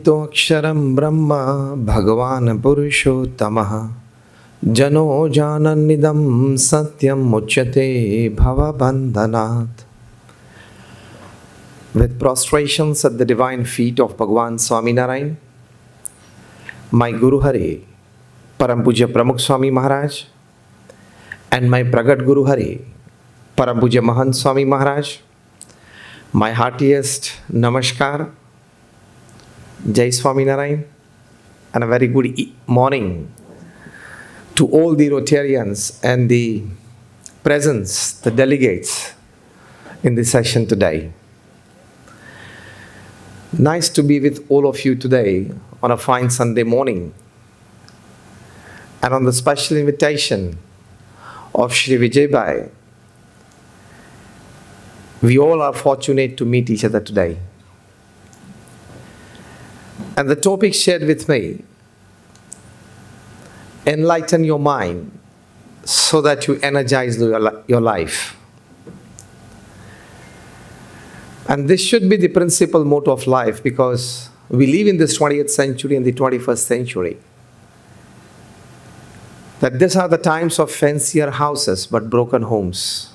Nirmito Aksharam Brahma Bhagavan Purushottamah Jano Janannidam Satyam Muchyate Bhavabandhanat. With prostrations at the divine feet of Bhagavan Swami Narayan, my Guru Hari, Param Puja Pramukh Swami Maharaj, and my Pragat Guru Hari, Param Puja Mahant Swami Maharaj, my heartiest Namaskar, Jai Swami Narayan, and a very good morning to all the Rotarians and the presents, the delegates in this session today. Nice to be with all of you today on a fine Sunday morning and on the special invitation of Shri Vijay Bhai. We all are fortunate to meet each other today. And the topic shared with me, enlighten your mind so that you energize your life. And this should be the principal motto of life, because we live in this 20th century and the 21st century. That these are the times of fancier houses but broken homes.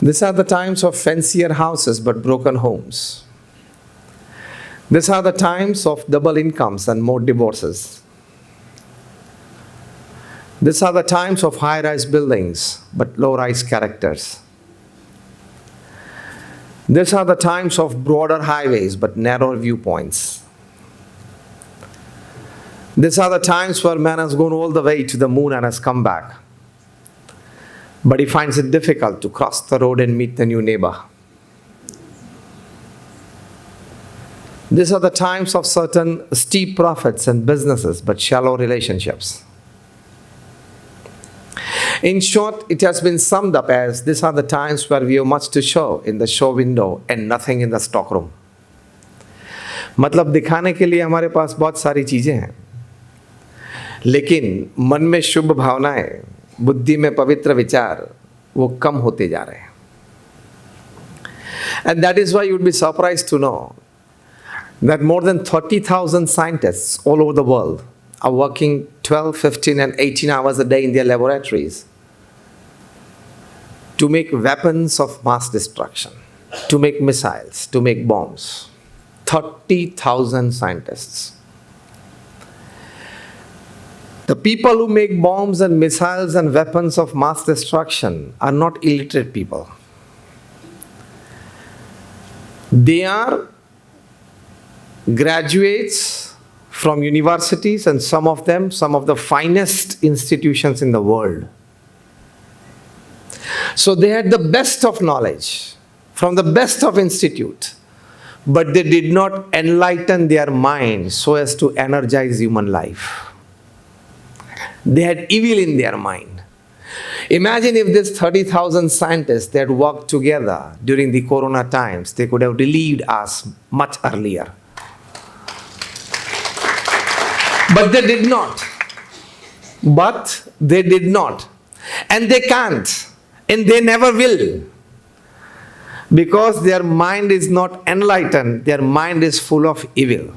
These are the times of fancier houses but broken homes. These are the times of double incomes and more divorces. These are the times of high-rise buildings but low-rise characters. These are the times of broader highways but narrow viewpoints. These are the times where man has gone all the way to the moon and has come back, but he finds it difficult to cross the road and meet the new neighbor. These are the times of certain steep profits and businesses, but shallow relationships. In short, it has been summed up as these are the times where we have much to show in the show window and nothing in the stock room. मतलब दिखाने के लिए हमारे पास बहुत सारी चीजें हैं, लेकिन मन में शुभ भावनाएं, बुद्धि में पवित्र विचार वो कम होते जा रहे हैं. And that is why you would be surprised to know that more than 30,000 scientists all over the world are working 12, 15 and 18 hours a day in their laboratories to make weapons of mass destruction, to make missiles, to make bombs. 30,000 scientists. The people who make bombs and missiles and weapons of mass destruction are not illiterate people. They are graduates from universities, and some of them, some of the finest institutions in the world. So they had the best of knowledge from the best of institute, but they did not enlighten their mind so as to energize human life. They had evil in their mind. Imagine if these 30,000 scientists that worked together during the corona times, they could have relieved us much earlier. But they did not. But they did not. And they can't. And they never will. Because their mind is not enlightened. Their mind is full of evil.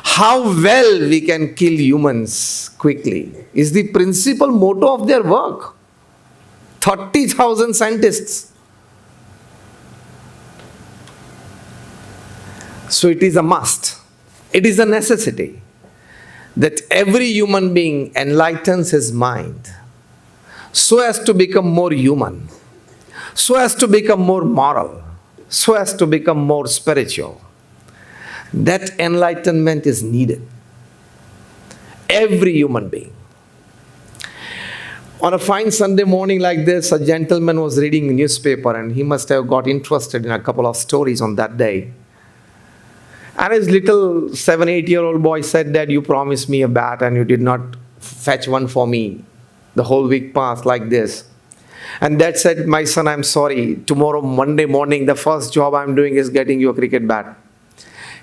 How well we can kill humans quickly is the principal motto of their work. 30,000 scientists. So it is a must. It is a necessity that every human being enlightens his mind so as to become more human, so as to become more moral, so as to become more spiritual. That enlightenment is needed. Every human being. On a fine Sunday morning like this, a gentleman was reading a newspaper and he must have got interested in a couple of stories on that day. And his little 7-8-year-old boy said, "Dad, you promised me a bat and you did not fetch one for me. The whole week passed like this." And Dad said, "My son, I'm sorry. Tomorrow, Monday morning, the first job I'm doing is getting you a cricket bat."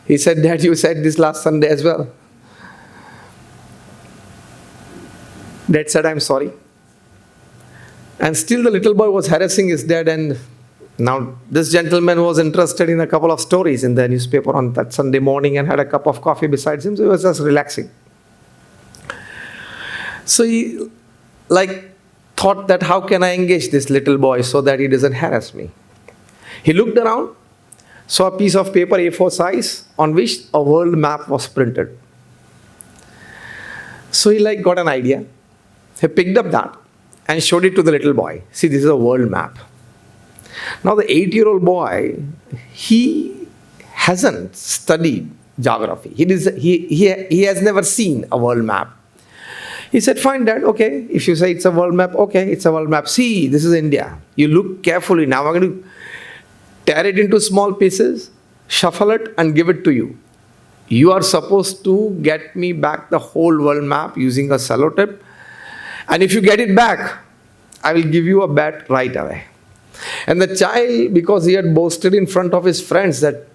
He said, "Dad, you said this last Sunday as well." Dad said, I'm sorry. And still the little boy was harassing his dad, and now this gentleman was interested in a couple of stories in the newspaper on that Sunday morning and had a cup of coffee beside him, so he was just relaxing. So he thought that how can I engage this little boy so that he doesn't harass me. He looked around, saw a piece of paper A4 size on which a world map was printed. So he got an idea. He picked up that and showed it to the little boy. See, this is a world map. Now the 8-year-old boy, he hasn't studied geography. He has never seen a world map. He said, fine, Dad, okay. If you say it's a world map, okay, it's a world map. See, this is India. You look carefully. Now I'm going to tear it into small pieces, shuffle it, and give it to you. You are supposed to get me back the whole world map using a sellotip. And if you get it back, I will give you a bat right away. And the child, because he had boasted in front of his friends that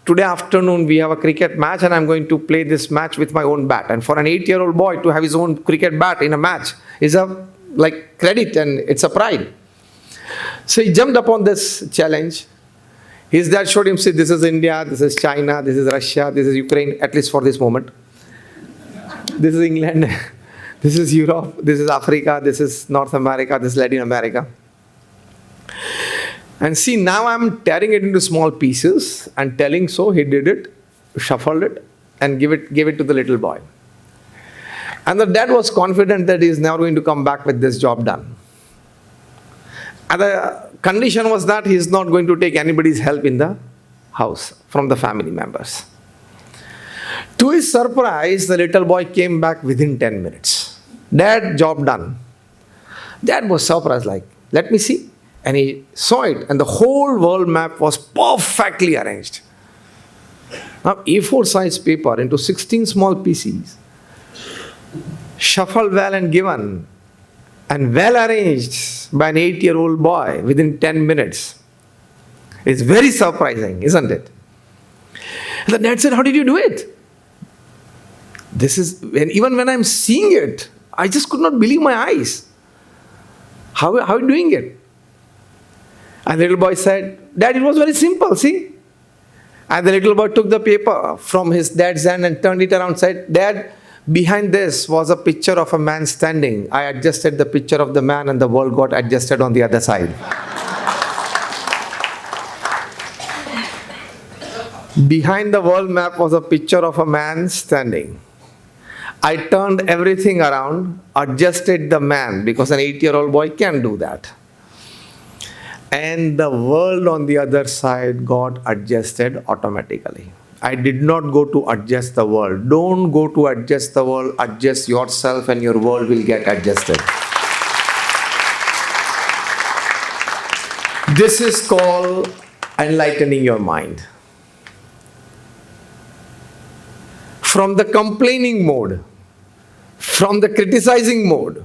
today afternoon we have a cricket match and I'm going to play this match with my own bat. And for an 8-year-old boy to have his own cricket bat in a match is a credit, and it's a pride. So he jumped upon this challenge. His dad showed him, see, this is India, this is China, this is Russia, this is Ukraine, at least for this moment. This is England, this is Europe, this is Africa, this is North America, this is Latin America. And see, now I'm tearing it into small pieces and telling so. He did it, shuffled it, and gave it to the little boy. And the dad was confident that he is now going to come back with this job done. And the condition was that he is not going to take anybody's help in the house from the family members. To his surprise, the little boy came back within 10 minutes. Dad, job done. Dad was surprised, let me see. And he saw it, and the whole world map was perfectly arranged. Now, A4 size paper into 16 small pieces, shuffled well and given, and well arranged by an 8-year-old boy within 10 minutes. It's very surprising, isn't it? And the dad said, how did you do it? Even when I'm seeing it, I just could not believe my eyes. How are you doing it? And the little boy said, Dad, it was very simple, see? And the little boy took the paper from his dad's hand and turned it around and said, Dad, behind this was a picture of a man standing. I adjusted the picture of the man and the world got adjusted on the other side. Behind the world map was a picture of a man standing. I turned everything around, adjusted the man, because an 8-year-old boy can do that. And the world on the other side got adjusted automatically. I did not go to adjust the world. Don't go to adjust the world. Adjust yourself and your world will get adjusted. This is called enlightening your mind. From the complaining mode, from the criticizing mode,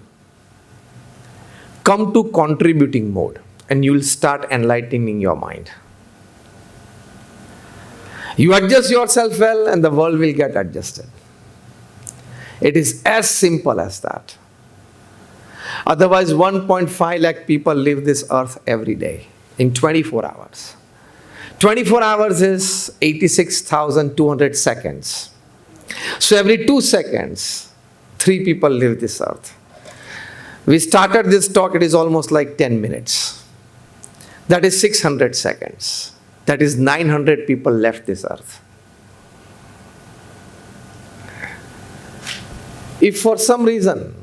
come to contributing mode. And you will start enlightening your mind. You adjust yourself well and the world will get adjusted. It is as simple as that. Otherwise, 1.5 lakh people leave this earth every day in 24 hours. 24 hours is 86,200 seconds. So every 2 seconds, 3 people leave this earth. We started this talk, it is almost like 10 minutes. That is 600 seconds. That is 900 people left this earth. If for some reason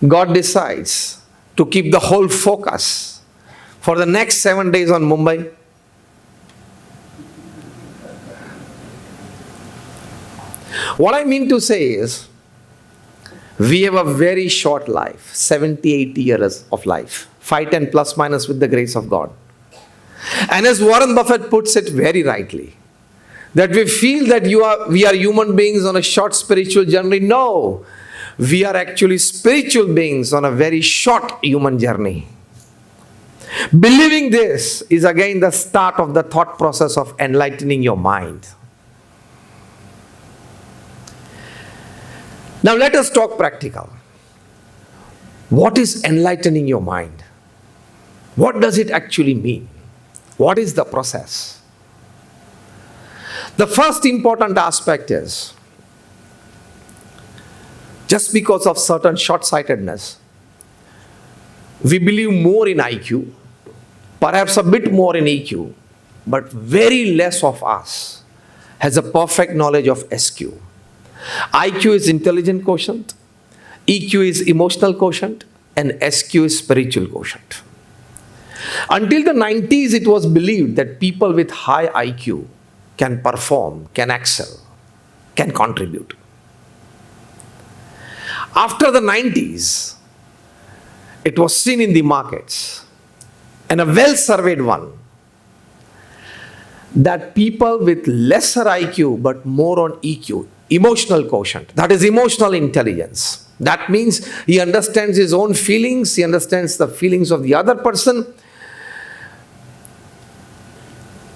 God decides to keep the whole focus for the next 7 days on Mumbai, what I mean to say is, we have a very short life, 70, 80 years of life. 5-10 plus minus with the grace of God. And as Warren Buffett puts it very rightly, that we feel that we are human beings on a short spiritual journey. No, we are actually spiritual beings on a very short human journey. Believing this is again the start of the thought process of enlightening your mind. Now let us talk practical. What is enlightening your mind? What does it actually mean? What is the process? The first important aspect is, just because of certain short-sightedness, we believe more in IQ, perhaps a bit more in EQ, but very less of us has a perfect knowledge of SQ. IQ is intelligent quotient, EQ is emotional quotient, and SQ is spiritual quotient. Until the 90s, it was believed that people with high IQ can perform, can excel, can contribute. After the 90s, it was seen in the markets, and a well-surveyed one, that people with lesser IQ but more on EQ, emotional quotient, that is emotional intelligence. That means he understands his own feelings, he understands the feelings of the other person.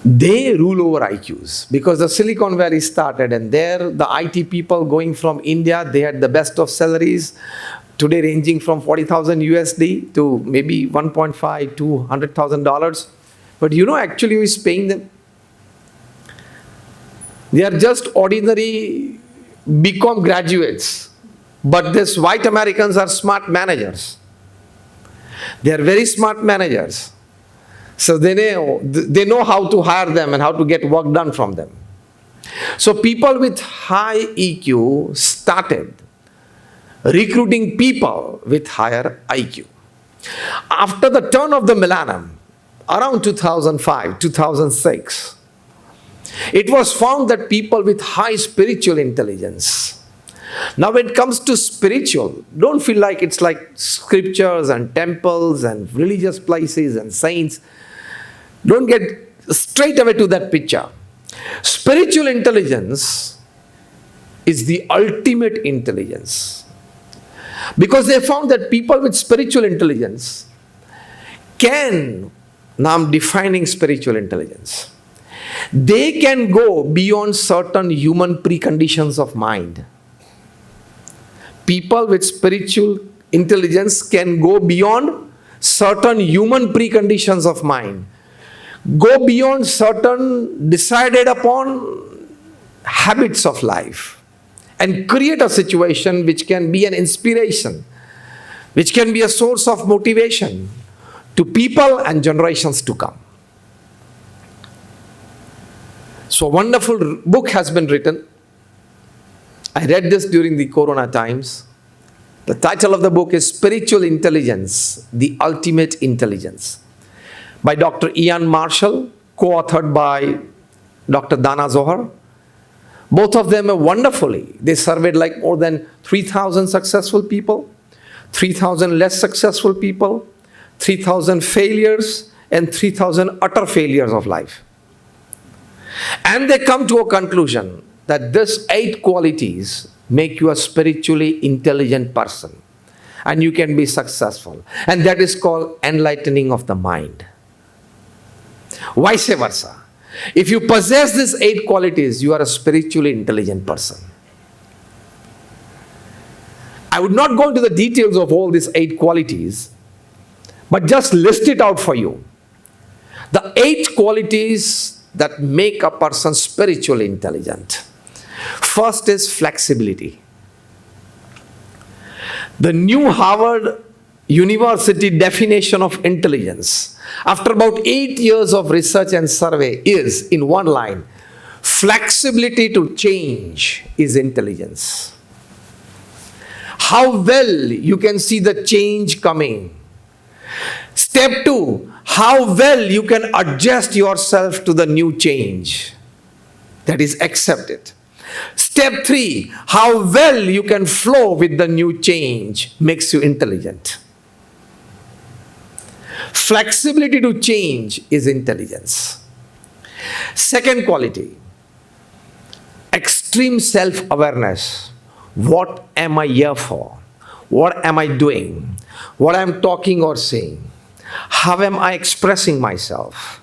They rule over IQs because the Silicon Valley started, and there the IT people going from India, they had the best of salaries, today ranging from 40,000 USD to maybe 1.5 to $100,000. But you know actually who is paying them? They are just ordinary BCom graduates. But these white Americans are smart managers. They are very smart managers. So they know how to hire them and how to get work done from them. So people with high EQ started recruiting people with higher IQ. After the turn of the millennium, around 2005, 2006, it was found that people with high spiritual intelligence. Now when it comes to spiritual, don't feel like it's like scriptures and temples and religious places and saints. Don't get straight away to that picture. Spiritual intelligence is the ultimate intelligence. Because they found that people with spiritual intelligence can, now I'm defining spiritual intelligence, they can go beyond certain human preconditions of mind. People with spiritual intelligence can go beyond certain human preconditions of mind, go beyond certain decided upon habits of life, and create a situation which can be an inspiration, which can be a source of motivation to people and generations to come. So a wonderful book has been written. I read this during the Corona times. The title of the book is Spiritual Intelligence, the Ultimate Intelligence, by Dr. Ian Marshall, co-authored by Dr. Dana Zohar. Both of them are wonderfully. They surveyed like more than 3,000 successful people, 3,000 less successful people, 3,000 failures, and 3,000 utter failures of life. And they come to a conclusion that these 8 qualities make you a spiritually intelligent person, and you can be successful. And that is called enlightening of the mind. Vice versa. If you possess these 8 qualities, you are a spiritually intelligent person. I would not go into the details of all these 8 qualities, but just list it out for you. The 8 qualities that make a person spiritually intelligent. First is flexibility. The new Harvard University definition of intelligence, after about 8 years of research and survey, is, in one line, flexibility to change is intelligence. How well you can see the change coming. Step 2, how well you can adjust yourself to the new change. That is, accept it. Step 3, how well you can flow with the new change makes you intelligent. Flexibility to change is intelligence. Second quality, extreme self-awareness. What am I here for? What am I doing? What I am talking or saying? How am I expressing myself?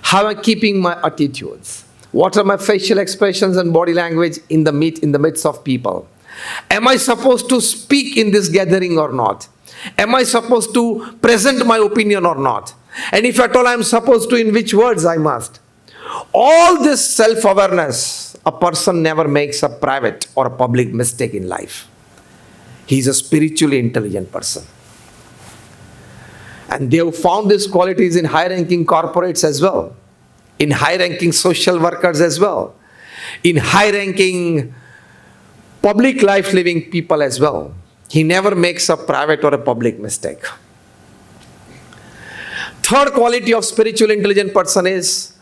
How am I keeping my attitudes? What are my facial expressions and body language in the midst of people? Am I supposed to speak in this gathering or not? Am I supposed to present my opinion or not? And if at all I am supposed to, in which words I must? All this self-awareness, a person never makes a private or a public mistake in life. He is a spiritually intelligent person. And they have found these qualities in high-ranking corporates as well, in high-ranking social workers as well, in high-ranking public life living people as well. He never makes a private or a public mistake. Third quality of spiritual intelligent person is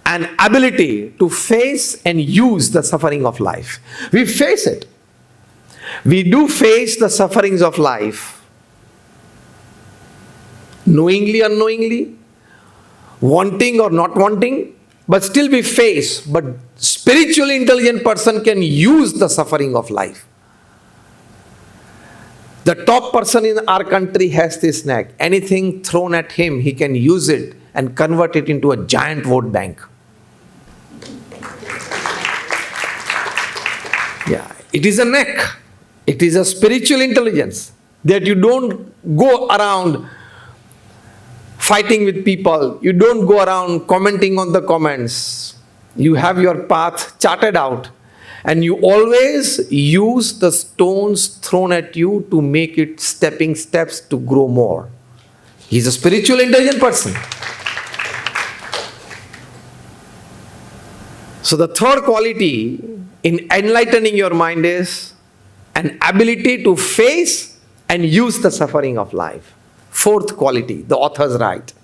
an ability to face and use the suffering of life. We face it. We do face the sufferings of life, knowingly, unknowingly, wanting or not wanting, but still we face. But spiritually intelligent person can use the suffering of life. The top person in our country has this knack. Anything thrown at him, he can use it and convert it into a giant vote bank. Yeah, it is a knack. It is a spiritual intelligence that you don't go around fighting with people. You don't go around commenting on the comments. You have your path charted out. And you always use the stones thrown at you to make it stepping steps to grow more. He's a spiritual intelligent person. So the third quality in enlightening your mind is an ability to face and use the suffering of life. Fourth quality, the authors write,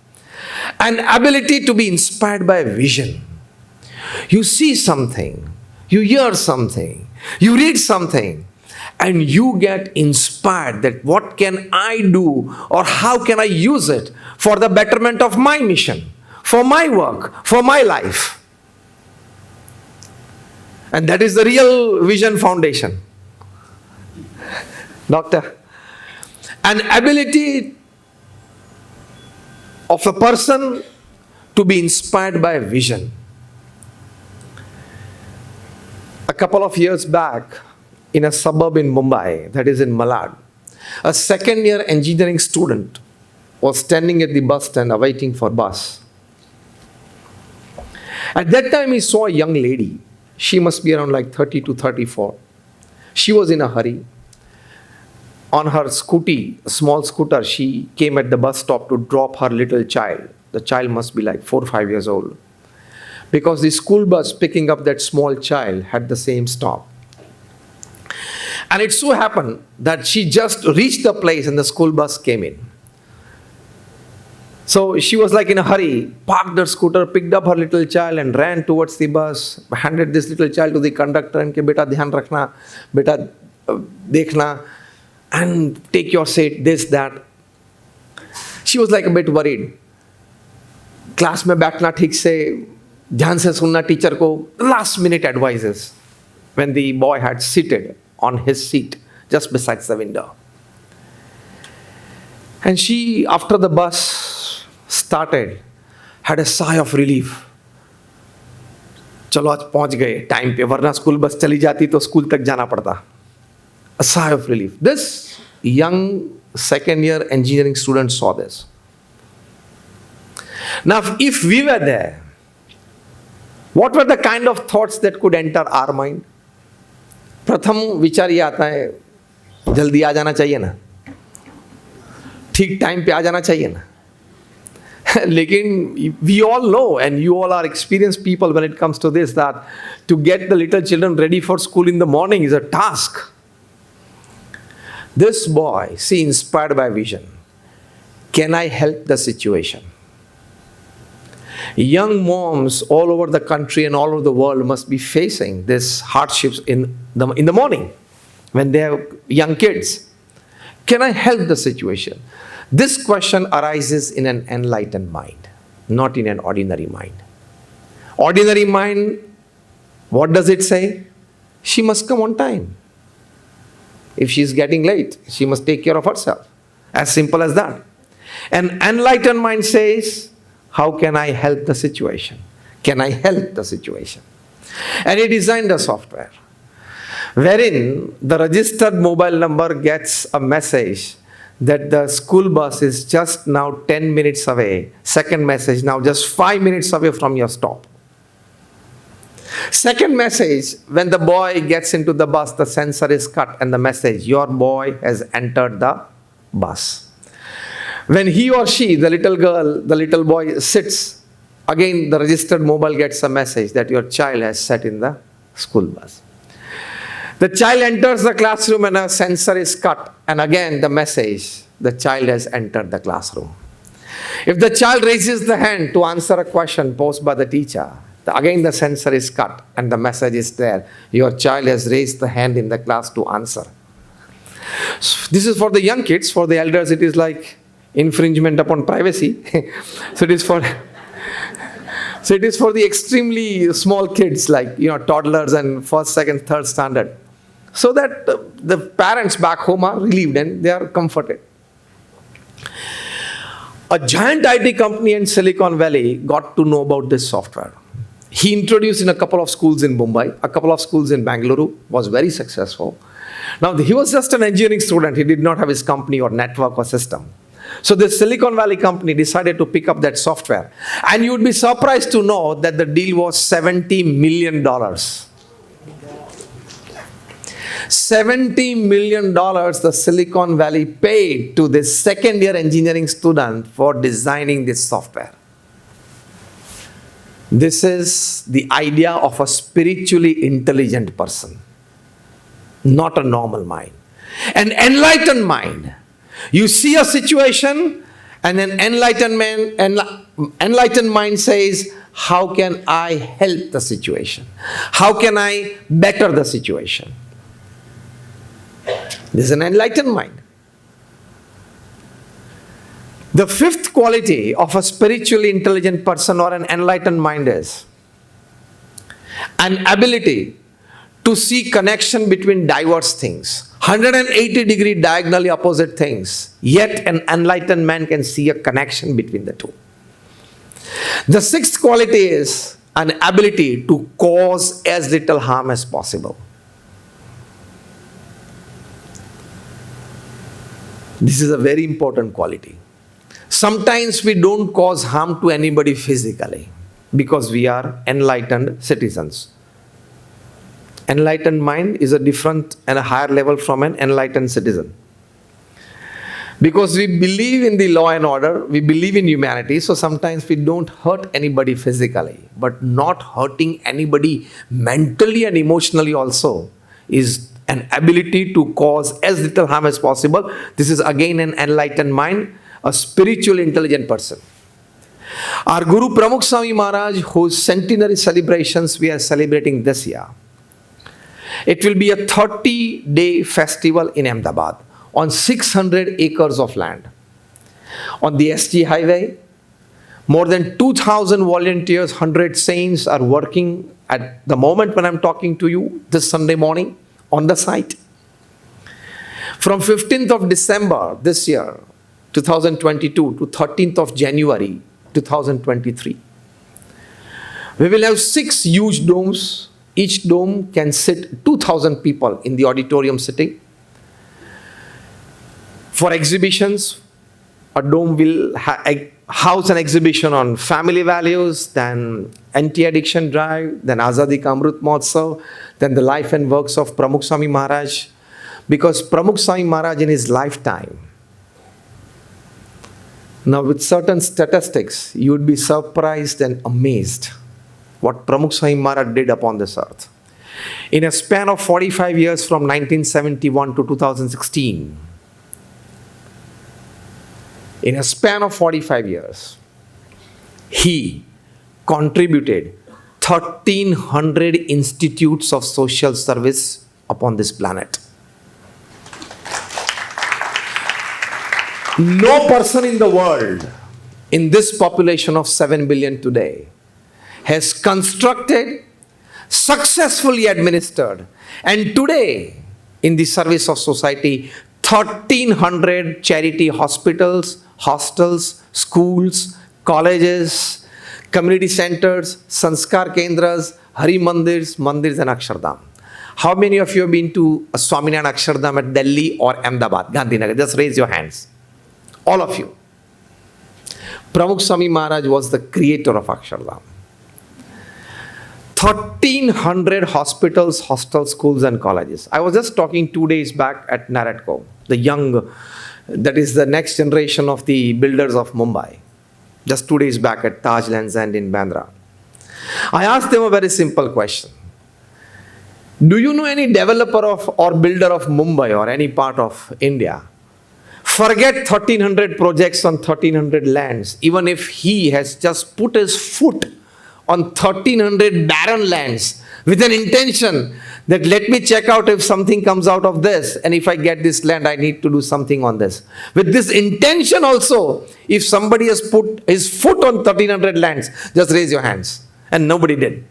an ability to be inspired by a vision. You see something, you hear something, you read something, and you get inspired that what can I do or how can I use it for the betterment of my mission, for my work, for my life. And that is the real vision foundation. Doctor, an ability of a person to be inspired by a vision. A couple of years back, in a suburb in Mumbai, that is in Malad, a second-year engineering student was standing at the bus stand awaiting for bus. At that time, he saw a young lady. She must be around like 30 to 34. She was in a hurry. On her scooty, a small scooter, she came at the bus stop to drop her little child. The child must be like 4 or 5 years old. Because the school bus picking up that small child had the same stop. And it so happened that she just reached the place and the school bus came in. So she was like in a hurry, parked her scooter, picked up her little child and ran towards the bus, handed this little child to the conductor and said, "Beta, dhyan rakhna, beta, dekhna, and take your seat, this, that." She was like a bit worried. Class mein baithna theek se, dhyan se sunna teacher ko, last minute advices when the boy had seated on his seat just beside the window. And she, after the bus started, had a sigh of relief. चलो आज पहुंच गए time पे, वरना school bus चली जाती तो school तक जाना पड़ता. A sigh of relief. This young second-year engineering student saw this. Now, if we were there, what were the kind of thoughts that could enter our mind? प्रथम विचार ये आता है, जल्दी आ जाना चाहिए ना, ठीक टाइम पे आ जाना चाहिए ना. लेकिन we all know, and you all are experienced people when it comes to this, that to get the little children ready for school in the morning is a task. This boy, see, inspired by vision, can I help the situation? Young moms all over the country and all over the world must be facing these hardships in the morning when they have young kids. Can I help the situation? This question arises in an enlightened mind, not in an ordinary mind. Ordinary mind, what does it say? She must come on time. If she is getting late, she must take care of herself. As simple as that. An enlightened mind says, how can I help the situation? Can I help the situation? And he designed a software wherein the registered mobile number gets a message that the school bus is just now 10 minutes away. Second message, now just 5 minutes away from your stop. Second message, when the boy gets into the bus, the sensor is cut and the message, your boy has entered the bus. When he or she, the little girl, the little boy sits, again the registered mobile gets a message that your child has sat in the school bus. The child enters the classroom and a sensor is cut, and again the message, the child has entered the classroom. If the child raises the hand to answer a question posed by the teacher, again the sensor is cut and the message is there, your child has raised the hand in the class to answer. So this is for the young kids. For the elders it is like infringement upon privacy. So it is for the extremely small kids, like toddlers and first, second, third standard, so that the parents back home are relieved and they are comforted. A giant IT company in Silicon Valley got to know about this software. He introduced in a couple of schools in Mumbai, a couple of schools in Bangalore, was very successful. Now he was just an engineering student. He did not have his company or network or system. So the Silicon Valley company decided to pick up that software. And you would be surprised to know that the deal was $70 million. $70 million the Silicon Valley paid to this second-year engineering student for designing this software. This is the idea of a spiritually intelligent person, not a normal mind. An enlightened mind. You see a situation and an enlightened mind says, how can I help the situation? How can I better the situation? This is an enlightened mind. The fifth quality of a spiritually intelligent person or an enlightened mind is an ability to see connection between diverse things. 180-degree diagonally opposite things, yet an enlightened man can see a connection between the two. The sixth quality is an ability to cause as little harm as possible. This is a very important quality. Sometimes we don't cause harm to anybody physically because we are enlightened citizens. Enlightened mind is a different and a higher level from an enlightened citizen. Because we believe in the law and order, we believe in humanity, so sometimes we don't hurt anybody physically. But not hurting anybody mentally and emotionally also is an ability to cause as little harm as possible. This is again an enlightened mind, a spiritually intelligent person. Our Guru Pramukh Swami Maharaj, whose centenary celebrations we are celebrating this year, it will be a 30-day festival in Ahmedabad on 600 acres of land. On the SG highway, more than 2,000 volunteers, 100 saints are working at the moment when I'm talking to you this Sunday morning on the site. From 15th of December this year, 2022 to 13th of January 2023, we will have 6 huge domes. Each dome can sit 2,000 people in the auditorium sitting. For exhibitions, a dome will house an exhibition on family values, then anti-addiction drive, then Azadi Ka Amrit Mahotsav, then the life and works of Pramukh Swami Maharaj. Because Pramukh Swami Maharaj in his lifetime, now with certain statistics, you would be surprised and amazed what Pramukh Swami Maharaj did upon this earth. In a span of 45 years from 1971 to 2016, in a span of 45 years, he contributed 1,300 institutes of social service upon this planet. No person in the world, in this population of 7 billion today, has constructed, successfully administered, and today in the service of society, 1,300 charity hospitals, hostels, schools, colleges, community centers, sanskar kendras, hari mandirs, and akshardham. How many of you have been to a Swaminarayan Akshardham at Delhi or Ahmedabad, Gandhinagar? Just raise your hands. All of you. Pramukh Swami Maharaj was the creator of Akshardham. 1,300 hospitals, hostels, schools and colleges. I was just talking 2 days back at Naratko, the young, that is the next generation of the builders of Mumbai. Just 2 days back at Taj Lands End in Bandra. I asked them a very simple question. Do you know any developer of or builder of Mumbai or any part of India? Forget 1,300 projects on 1,300 lands. Even if he has just put his foot on 1,300 barren lands with an intention that let me check out if something comes out of this, and if I get this land, I need to do something on this. With this intention also, if somebody has put his foot on 1,300 lands, just raise your hands. And nobody did.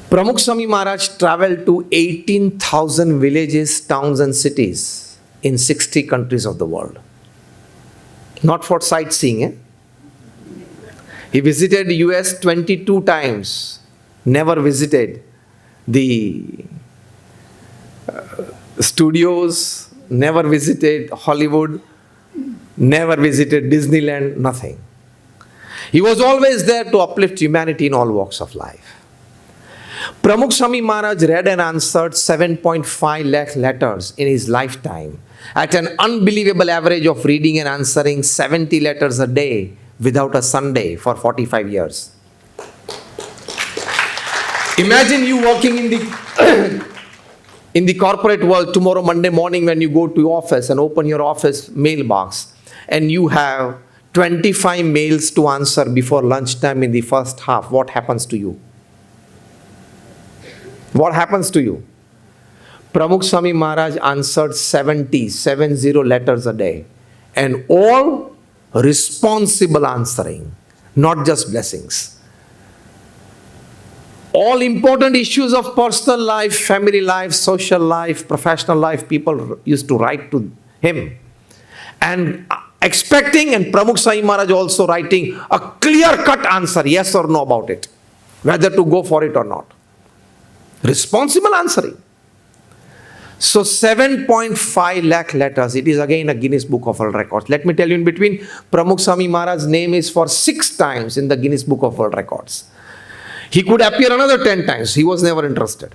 Pramukh Swami Maharaj traveled to 18,000 villages, towns and cities in 60 countries of the world. Not for sightseeing, eh? He visited US 22 times, never visited the studios, never visited Hollywood, never visited Disneyland, nothing. He was always there to uplift humanity in all walks of life. Pramukh Swami Maharaj read and answered 7.5 lakh letters in his lifetime at an unbelievable average of reading and answering 70 letters a day without a Sunday for 45 years. Imagine you working in the corporate world tomorrow, Monday morning, when you go to your office and open your office mailbox and you have 25 mails to answer before lunchtime in the first half. What happens to you? What happens to you? Pramukh Swami Maharaj answered 70 letters a day, and all responsible answering, not just blessings. All important issues of personal life, family life, social life, professional life, people used to write to him. And expecting, and Pramukh Swami Maharaj also writing a clear-cut answer, yes or no about it, whether to go for it or not. Responsible answering. So 7.5 lakh letters, it is again a Guinness Book of World Records. Let me tell you in between, Pramukh Swami Maharaj's name is for 6 times in the Guinness Book of World Records. He could appear another 10 times, he was never interested.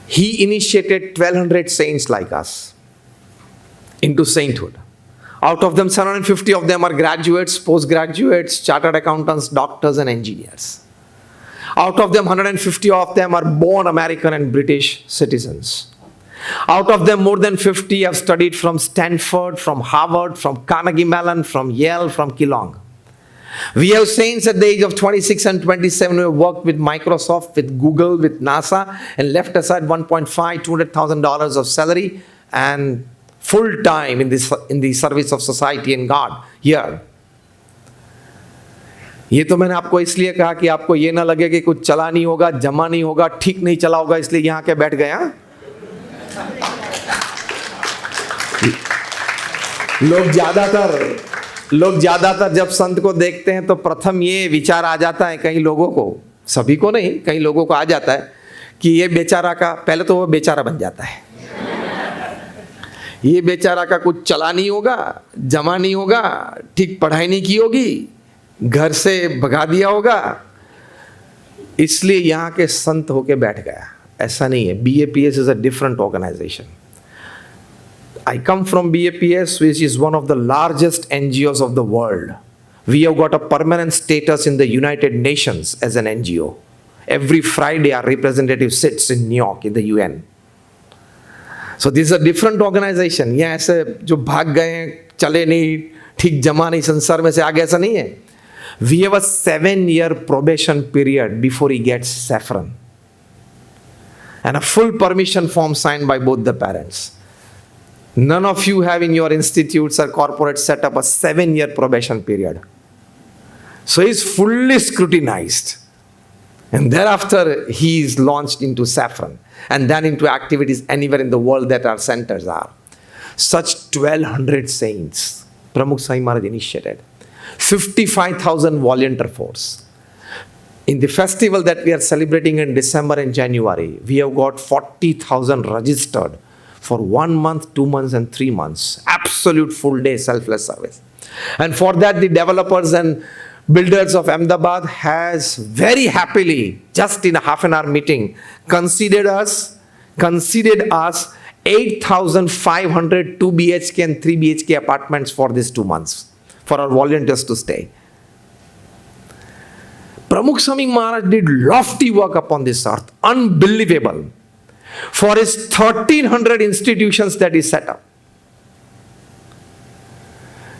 He initiated 1,200 saints like us into sainthood. Out of them, 750 of them are graduates, postgraduates, chartered accountants, doctors and engineers. Out of them, 150 of them are born American and British citizens. Out of them, more than 50 have studied from Stanford, from Harvard, from Carnegie Mellon, from Yale, from Keelong. We have saints at the age of 26 and 27 who have worked with Microsoft, with Google, with NASA, and left aside $200,000 of salary and full time in the service of society and God here. ये तो मैंने आपको इसलिए कहा कि आपको ये ना लगे कि कुछ चला नहीं होगा, जमा नहीं होगा, ठीक नहीं चला होगा, इसलिए यहाँ के बैठ गया। लोग ज्यादातर जब संत को देखते हैं तो प्रथम ये विचार आ जाता है कई लोगों को, सभी को नहीं, कई लोगों को आ जाता है कि ये बेचारा का, पहले तो वो बेचारा बन जाता है, ये बेचारा का कुछ चला नहीं होगा, जमा नहीं होगा, ठीक पढ़ाई नहीं की होगी, घर से भगा दिया होगा, इसलिए यहाँ के संत होके बैठ गया। ऐसा नहीं है। BAPS is a different organization. I come from BAPS, which is one of the largest NGOs of the world. We have got a permanent status in the United Nations as an NGO. Every Friday our representative sits in New York in the UN. So this is a different organization. यहाँ ऐसे जो भाग गए, चले नहीं, ठीक जमा नहीं, संसार में से आगे, ऐसा नहीं है। We have a 7-year probation period before he gets saffron. And a full permission form signed by both the parents. None of you have in your institutes or corporates set up a 7-year probation period. So he's fully scrutinized. And thereafter he is launched into saffron. And then into activities anywhere in the world that our centers are. Such 1,200 saints Pramukh Swami Maharaj initiated. 55,000 volunteer force. In the festival that we are celebrating in December and January, we have got 40,000 registered for 1 month, 2 months, and 3 months. Absolute full day selfless service. And for that, the developers and builders of Ahmedabad has very happily, just in a half an hour meeting, considered us 8,500 2 BHK and 3 BHK apartments for these 2 months for our volunteers to stay. Pramukh Swami Maharaj did lofty work upon this earth, unbelievable, for his 1,300 institutions that he set up.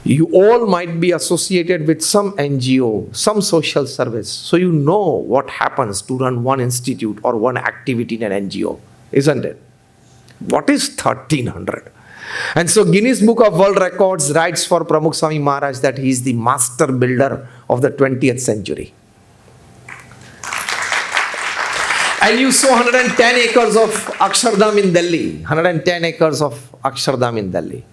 You all might be associated with some NGO, some social service, so you know what happens to run one institute or one activity in an NGO, isn't it? What is 1,300? And so Guinness Book of World Records writes for Pramukh Swami Maharaj that he is the master builder of the 20th century. And you saw 110 acres of Akshardham in Delhi. 110 acres of Akshardham in Delhi.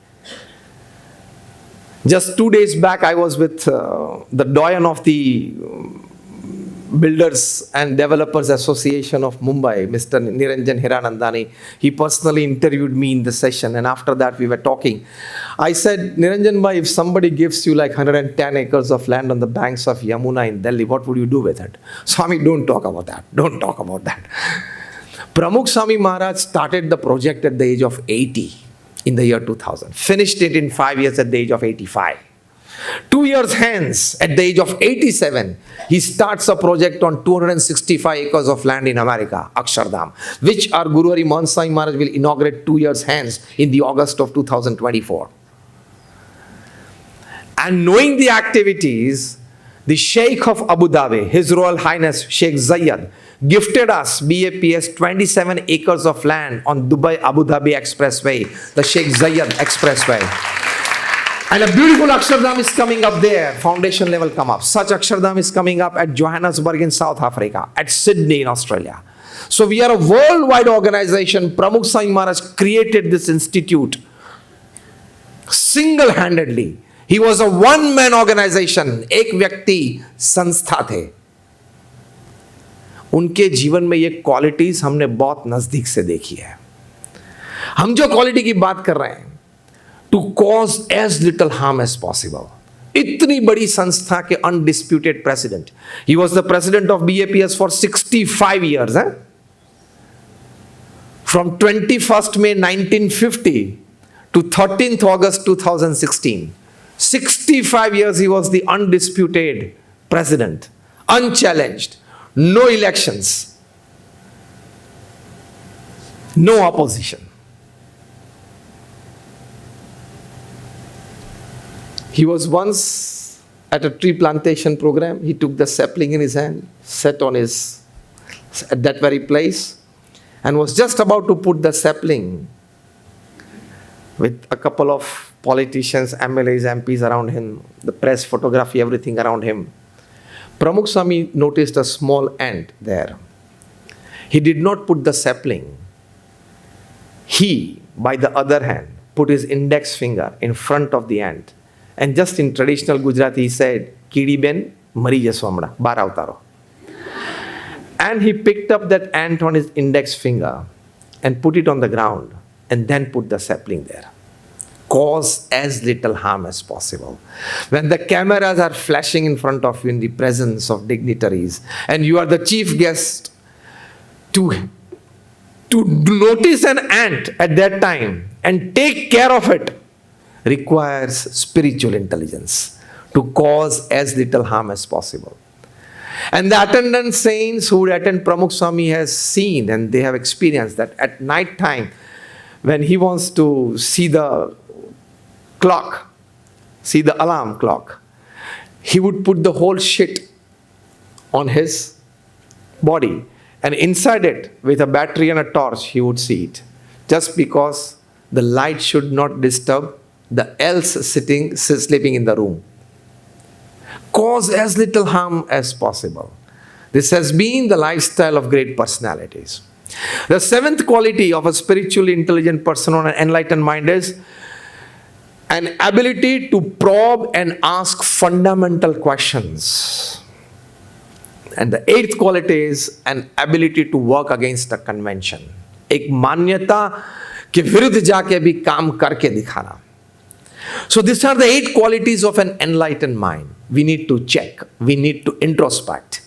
Just 2 days back, I was with the doyen of the Builders and Developers Association of Mumbai, Mr. Niranjan Hiranandani. He personally interviewed me in the session, and after that we were talking. I said, Niranjan bhai, if somebody gives you like 110 acres of land on the banks of Yamuna in Delhi, what would you do with it? Swami, don't talk about that. Don't talk about that. Pramukh Swami Maharaj started the project at the age of 80 in the year 2000. Finished it in 5 years at the age of 85. 2 years hence, at the age of 87, he starts a project on 265 acres of land in America, Akshardham, which our Guru Hari Mohan Swami Maharaj will inaugurate 2 years hence in the August of 2024. And knowing the activities, the Sheikh of Abu Dhabi, His Royal Highness Sheikh Zayed, gifted us, BAPS, 27 acres of land on Dubai-Abu Dhabi Expressway, the Sheikh Zayed Expressway. And a beautiful Akshardham is coming up there, foundation level come up. Such Akshardham is coming up at Johannesburg in South Africa, at Sydney in Australia. So we are a worldwide organization. Pramukh Swami Maharaj created this institute single-handedly. He was a one-man organization. एक व्यक्ति संस्था थे. उनके जीवन में ये qualities हमने बहुत नजदीक से देखी है. हम जो क्वालिटी की बात कर रहे हैं, to cause as little harm as possible. इतनी बड़ी संस्था के undisputed president. He was the president of BAPS for 65 years. From 21st May 1950 to 13th August 2016. 65 years he was the undisputed president. Unchallenged. No elections. No opposition. He was once at a tree plantation program. He took the sapling in his hand, sat on at that very place, and was just about to put the sapling with a couple of politicians, MLAs, MPs around him, the press, photography, everything around him. Pramukh Swami noticed a small ant there. He did not put the sapling. He, by the other hand, put his index finger in front of the ant. And just in traditional Gujarati, he said, Kidi ben mari jaso hamda, bara utaro. And he picked up that ant on his index finger and put it on the ground and then put the sapling there. Cause as little harm as possible. When the cameras are flashing in front of you in the presence of dignitaries and you are the chief guest, to notice an ant at that time and take care of it requires spiritual intelligence to cause as little harm as possible. And the attendant saints who attend Pramukh Swami has seen and they have experienced that at night time when he wants to see the clock, see the alarm clock, he would put the whole shit on his body and inside it with a battery and a torch he would see it, just because the light should not disturb the else sleeping in the room. Cause as little harm as possible. This has been the lifestyle of great personalities. The seventh quality of a spiritually intelligent person or an enlightened mind is an ability to probe and ask fundamental questions. And the eighth quality is an ability to work against a convention. एक मान्यता के विरुद्ध जाके भी काम करके दिखाना. So these are the 8 qualities of an enlightened mind. We need to check, we need to introspect,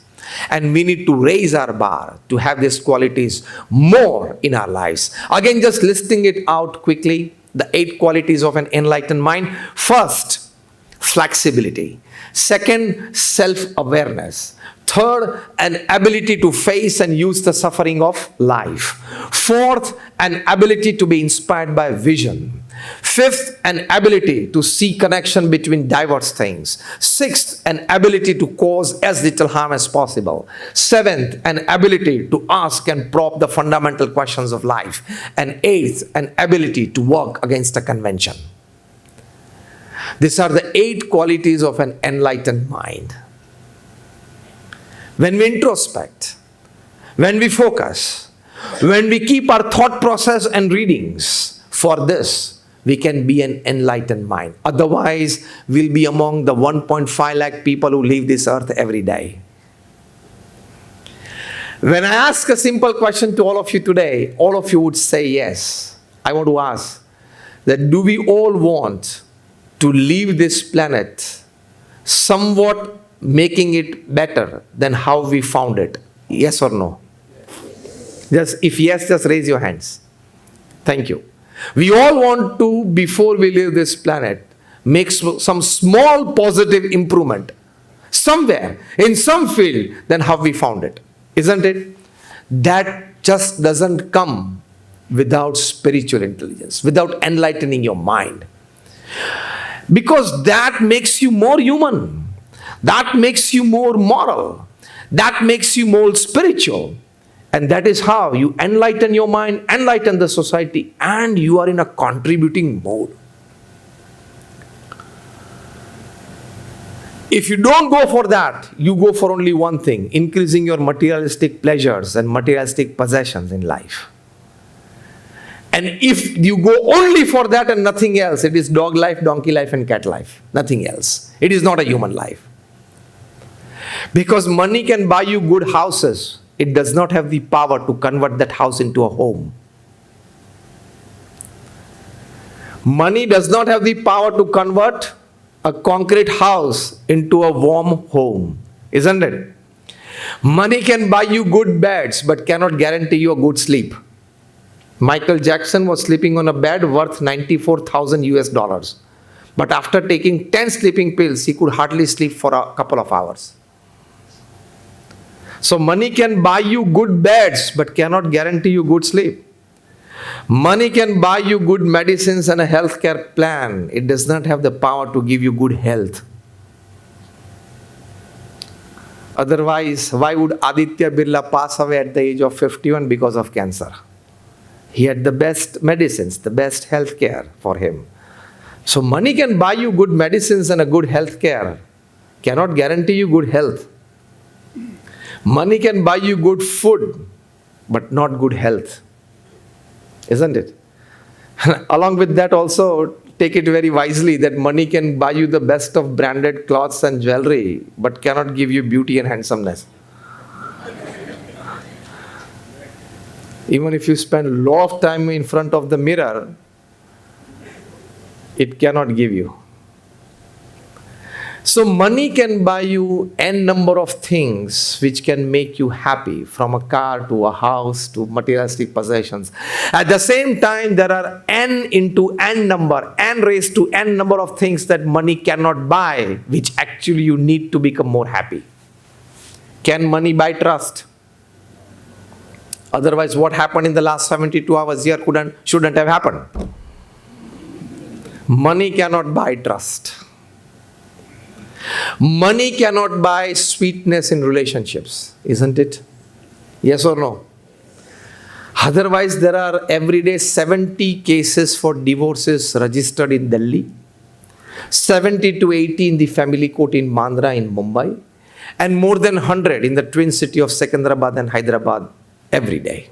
and we need to raise our bar to have these qualities more in our lives. Again, just listing it out quickly, the 8 qualities of an enlightened mind. First, flexibility. Second, self-awareness. Third, an ability to face and use the suffering of life. Fourth, an ability to be inspired by vision. Fifth, an ability to see connection between diverse things. Sixth, an ability to cause as little harm as possible. Seventh, an ability to ask and probe the fundamental questions of life. And eighth, an ability to work against a convention. These are the 8 qualities of an enlightened mind. When we introspect, when we focus, when we keep our thought process and readings for this, we can be an enlightened mind. Otherwise, we'll be among the 1.5 lakh people who leave this earth every day. When I ask a simple question to all of you today, all of you would say yes. I want to ask that do we all want to leave this planet somewhat making it better than how we found it? Yes or no? Just if yes, just raise your hands. Thank you. We all want to, before we leave this planet, make some small positive improvement somewhere, in some field, than how we found it. Isn't it? That just doesn't come without spiritual intelligence, without enlightening your mind. Because that makes you more human. That makes you more moral. That makes you more spiritual. And that is how you enlighten your mind, enlighten the society, and you are in a contributing mode. If you don't go for that, you go for only one thing, increasing your materialistic pleasures and materialistic possessions in life. And if you go only for that and nothing else, it is dog life, donkey life, and cat life. Nothing else. It is not a human life. Because money can buy you good houses, it does not have the power to convert that house into a home. Money does not have the power to convert a concrete house into a warm home, isn't it? Money can buy you good beds, but cannot guarantee you a good sleep. Michael Jackson was sleeping on a bed worth 94,000 US dollars. But after taking 10 sleeping pills, he could hardly sleep for a couple of hours. So money can buy you good beds, but cannot guarantee you good sleep. Money can buy you good medicines and a healthcare plan. It does not have the power to give you good health. Otherwise, why would Aditya Birla pass away at the age of 51 because of cancer? He had the best medicines, the best healthcare for him. So money can buy you good medicines and a good healthcare, cannot guarantee you good health. Money can buy you good food, but not good health. Isn't it? Along with that also, take it very wisely that money can buy you the best of branded clothes and jewelry, but cannot give you beauty and handsomeness. Even if you spend a lot of time in front of the mirror, it cannot give you. So money can buy you n number of things which can make you happy, from a car to a house to materialistic possessions. At the same time, there are n into n number, n raised to n number of things that money cannot buy, which actually you need to become more happy. Can money buy trust? Otherwise, what happened in the last 72 hours here shouldn't have happened. Money cannot buy trust. Money cannot buy sweetness in relationships, isn't it? Yes or no? Otherwise, there are every day 70 cases for divorces registered in Delhi, 70 to 80 in the family court in Bandra in Mumbai, and more than 100 in the twin city of Secunderabad and Hyderabad every day.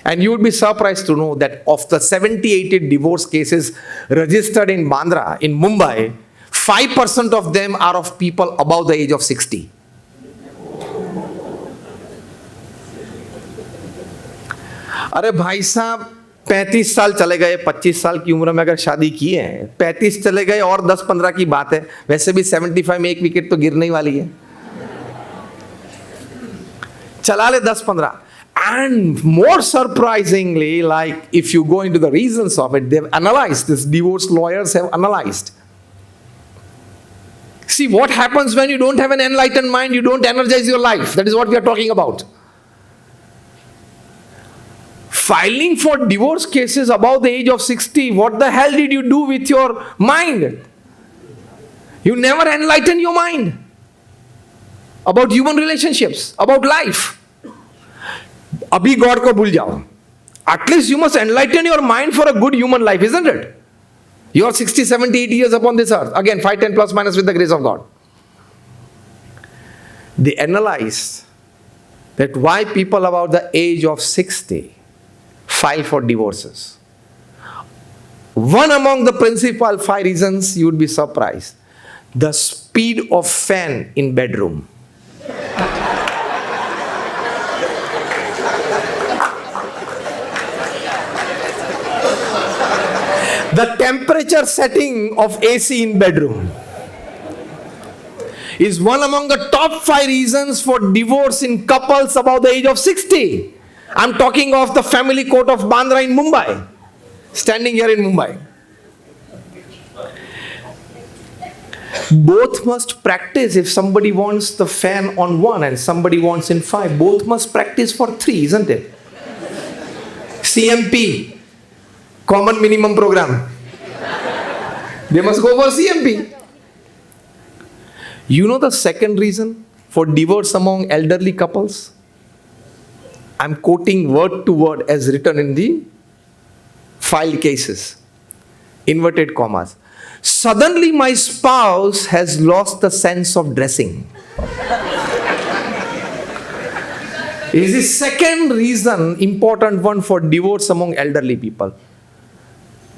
And you would be surprised to know that of the 70-80 divorce cases registered in Bandra, in Mumbai, 5% of them are of people above the age of 60. अरे भाई साहब, 35 साल चले गए, 25 साल की उम्र में अगर शादी की है, 35 चले गए और 10-15 की बात है। वैसे भी 75 में एक विकेट तो गिरने ही वाली है, चला ले 10-15। And more surprisingly, like if you go into the reasons of it, they've analyzed this. Divorce lawyers have analyzed. See what happens when you don't have an enlightened mind, you don't energize your life. That is what we are talking about. Filing for divorce cases above the age of 60, what the hell did you do with your mind? You never enlighten your mind about human relationships, about life. Abhi God ko bhul jao. At least you must enlighten your mind for a good human life, isn't it? You are 60, 70, 80 years upon this earth. Again, 5, 10 plus minus with the grace of God. They analyze that why people about the age of 60 file for divorces. One among the principal 5 reasons, you would be surprised. The speed of fan in bedroom. The temperature setting of AC in bedroom is one among the top 5 reasons for divorce in couples above the age of 60. I'm talking of the family court of Bandra in Mumbai, standing here in Mumbai. Both must practice. If somebody wants the fan on 1 and somebody wants in 5, both must practice for 3, isn't it? CMP. Common minimum program. They must go for CMP. You know the second reason for divorce among elderly couples? I'm quoting word to word as written in the filed cases. Inverted commas. Suddenly my spouse has lost the sense of dressing. Is the second reason, important one, for divorce among elderly people.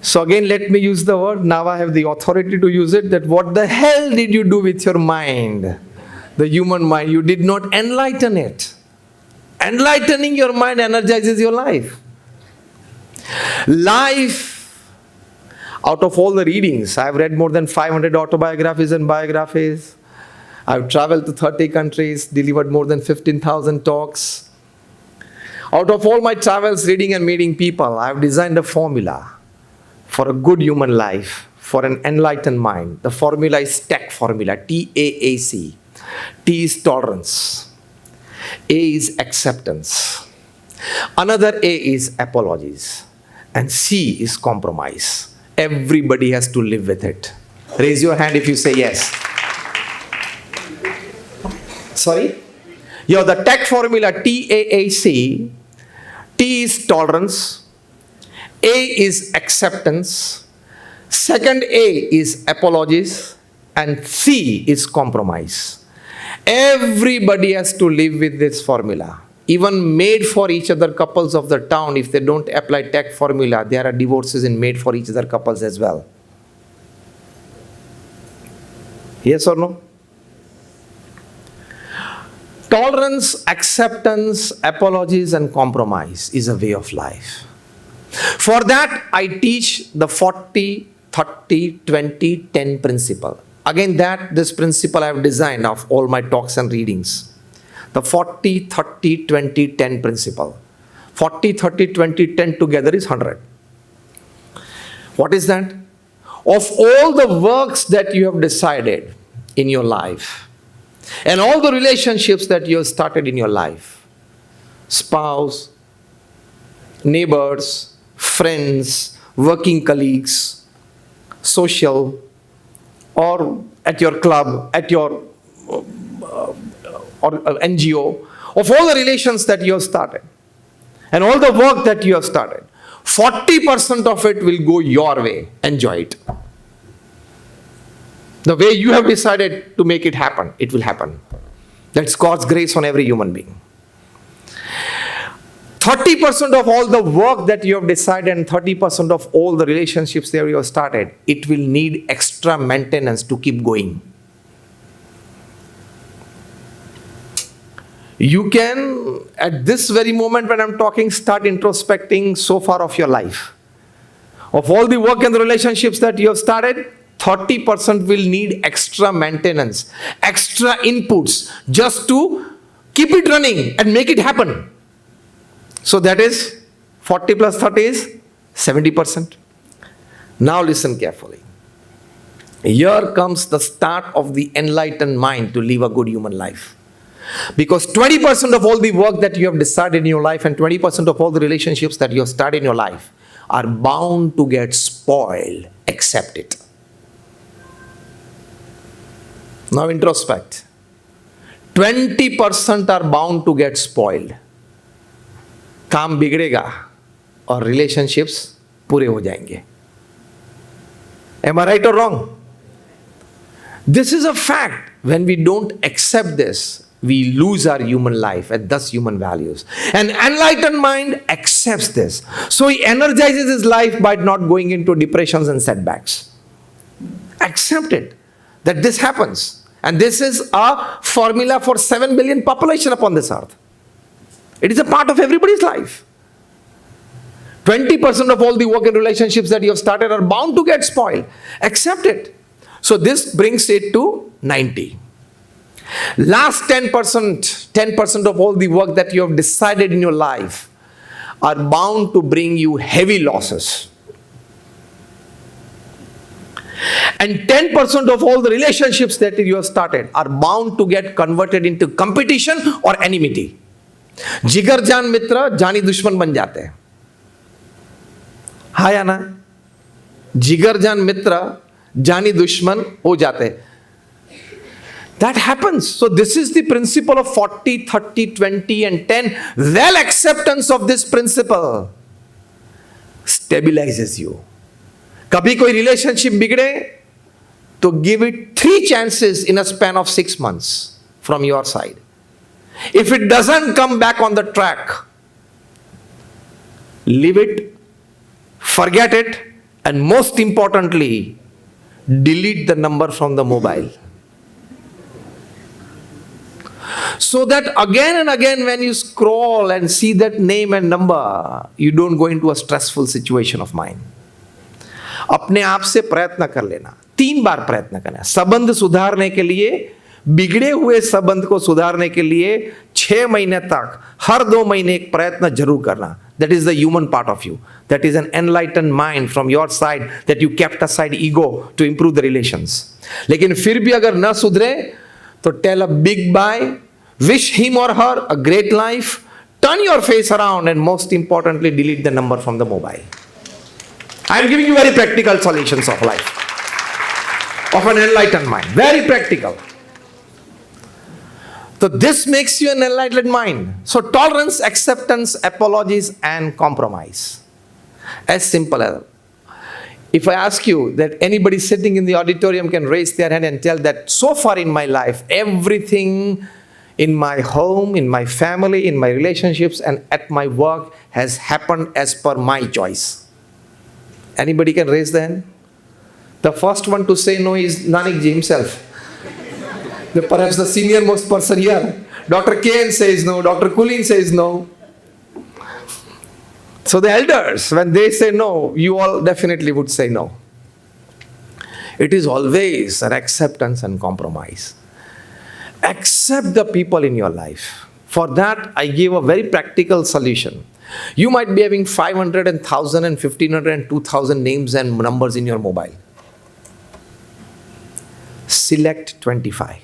So again, let me use the word. Now I have the authority to use it. That what the hell did you do with your mind? The human mind. You did not enlighten it. Enlightening your mind energizes your life. Life, out of all the readings, I have read more than 500 autobiographies and biographies. I've traveled to 30 countries, delivered more than 15,000 talks. Out of all my travels, reading and meeting people, I've designed a formula for a good human life, for an enlightened mind. The formula is TAAC formula, T-A-A-C. T is tolerance. A is acceptance. Another A is apologies. And C is compromise. Everybody has to live with it. Raise your hand if you say yes. Sorry? Yeah, the TAAC formula, T-A-A-C. T is tolerance. A is acceptance. Second A is apologies. And C is compromise. Everybody has to live with this formula. Even made for each other couples of the town, if they don't apply TAAC formula, there are divorces in made for each other couples as well. Yes or no? Tolerance, acceptance, apologies and compromise is a way of life. For that, I teach the 40, 30, 20, 10 principle. Again, this principle I have designed of all my talks and readings. The 40, 30, 20, 10 principle. 40, 30, 20, 10 together is 100. What is that? Of all the works that you have decided in your life, and all the relationships that you have started in your life, spouse, neighbors, friends, working colleagues, social, or at your club, at your or NGO, of all the relations that you have started, and all the work that you have started, 40% of it will go your way. Enjoy it. The way you have decided to make it happen, it will happen. That's God's grace on every human being. 30% of all the work that you have decided and 30% of all the relationships that you have started, it will need extra maintenance to keep going. You can, at this very moment when I'm talking, start introspecting so far of your life. Of all the work and the relationships that you have started, 30% will need extra maintenance, extra inputs, just to keep it running and make it happen. So that is 40 plus 30 is 70%. Now listen carefully. Here comes the start of the enlightened mind to live a good human life. Because 20% of all the work that you have decided in your life and 20% of all the relationships that you have started in your life are bound to get spoiled. Accept it. Now introspect. 20% are bound to get spoiled. काम बिगड़ेगा और relationships पूरे हो जाएंगे. Am I right or wrong? This is a fact. When we don't accept this, we lose our human life and thus human values. An enlightened mind accepts this. So he energizes his life by not going into depressions and setbacks. Accept it, that this happens. And this is a formula for 7 billion population upon this earth. It is a part of everybody's life. 20% of all the work and relationships that you have started are bound to get spoiled. Accept it. So this brings it to 90. Last 10% of all the work that you have decided in your life are bound to bring you heavy losses. And 10% of all the relationships that you have started are bound to get converted into competition or enmity. जिगर जान मित्र जानी दुश्मन बन जाते हैं. हाँ या ना? जिगर जान मित्र जानी दुश्मन हो जाते हैं. That happens. So this is the principle of 40, 30, 20 and 10. Well acceptance of this principle stabilizes you. कभी कोई relationship बिगड़े तो give it 3 chances in a span of 6 months from your side. If it doesn't come back on the track, leave it, forget it, and most importantly, delete the number from the mobile. So that again and again when you scroll and see that name and number, you don't go into a stressful situation of mind. अपने आप से प्रयत्न कर लेना, 3 बार प्रयत्न करना. संबंध सुधारने के लिए, बिगड़े हुए संबंध को सुधारने के लिए 6 महीने तक हर 2 महीने एक प्रयत्न जरूर करना. That is the human part of you. That is an enlightened mind from your side that you kept aside ego to improve the relations. लेकिन फिर भी अगर न सुधरे तो tell a big bye, wish him or her a great life, turn your face around, and most importantly, delete the number from the mobile. I am giving you very practical solutions of life, of an enlightened mind. Very practical. So this makes you an enlightened mind. So tolerance, acceptance, apologies, and compromise. As simple as, if I ask you that anybody sitting in the auditorium can raise their hand and tell that so far in my life, everything in my home, in my family, in my relationships, and at my work has happened as per my choice. Anybody can raise their hand? The first one to say no is Nanak Ji himself. Perhaps the senior most person here. Dr. Kane says no, Dr. Kulin says no. So the elders, when they say no, you all definitely would say no. It is always an acceptance and compromise. Accept the people in your life. For that, I give a very practical solution. You might be having 500 and 1,000 and 1,500 and 2,000 names and numbers in your mobile. Select 25.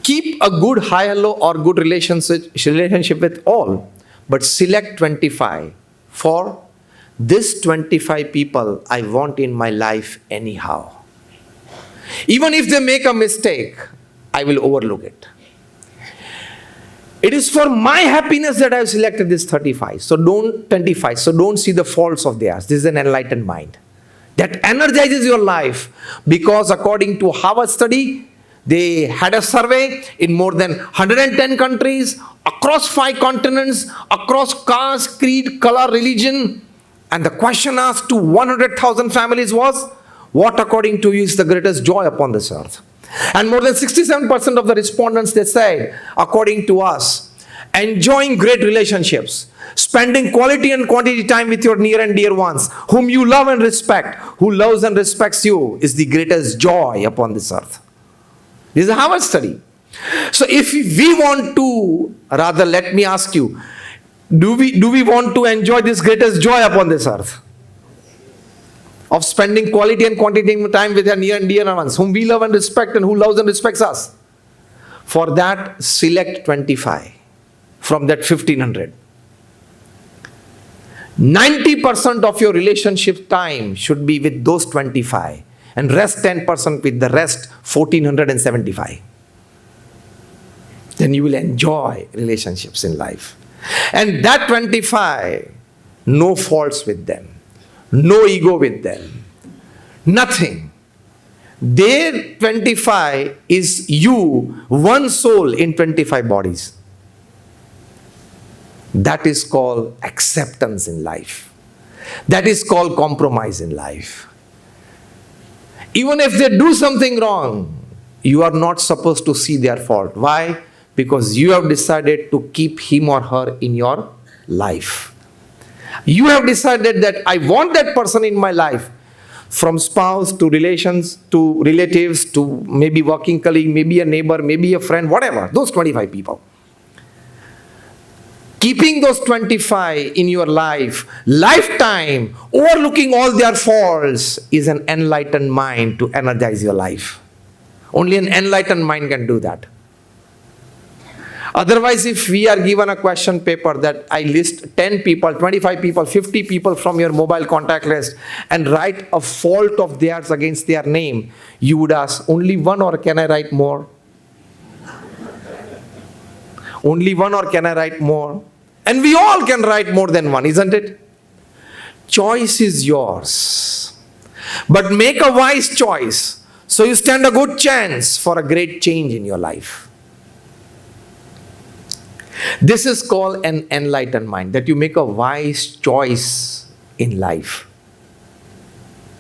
Keep a good high-low or good relationship with all, but select 25. For this 25 people I want in my life anyhow. Even if they make a mistake, I will overlook it. It is for my happiness that I have selected this 25. So don't see the faults of theirs. This is an enlightened mind that energizes your life, because according to Harvard study, they had a survey in more than 110 countries, across 5 continents, across caste, creed, color, religion. And the question asked to 100,000 families was, what according to you is the greatest joy upon this earth? And more than 67% of the respondents, they said, according to us, enjoying great relationships, spending quality and quantity time with your near and dear ones, whom you love and respect, who loves and respects you, is the greatest joy upon this earth. This is a Harvard study. So if we want to, rather let me ask you, do we want to enjoy this greatest joy upon this earth? Of spending quality and quantity time with our near and dear ones, whom we love and respect and who loves and respects us. For that, select 25 from that 1500. 90% of your relationship time should be with those 25 and rest 10% with the rest 1475. Then you will enjoy relationships in life. And that 25, no faults with them, no ego with them, nothing. Their 25 is you, one soul in 25 bodies. That is called acceptance in life. That is called compromise in life. Even if they do something wrong, you are not supposed to see their fault. Why? Because you have decided to keep him or her in your life. You have decided that I want that person in my life, from spouse to relations to relatives to maybe working colleague, maybe a neighbor, maybe a friend, whatever, those 25 people. Keeping those 25 in your life, lifetime, overlooking all their faults, is an enlightened mind to energize your life. Only an enlightened mind can do that. Otherwise, if we are given a question paper that I list 10 people, 25 people, 50 people from your mobile contact list and write a fault of theirs against their name, you would ask, only one or can I write more? Only one or can I write more? And we all can write more than one, isn't it? Choice is yours. But make a wise choice, so you stand a good chance for a great change in your life. This is called an enlightened mind, that you make a wise choice in life.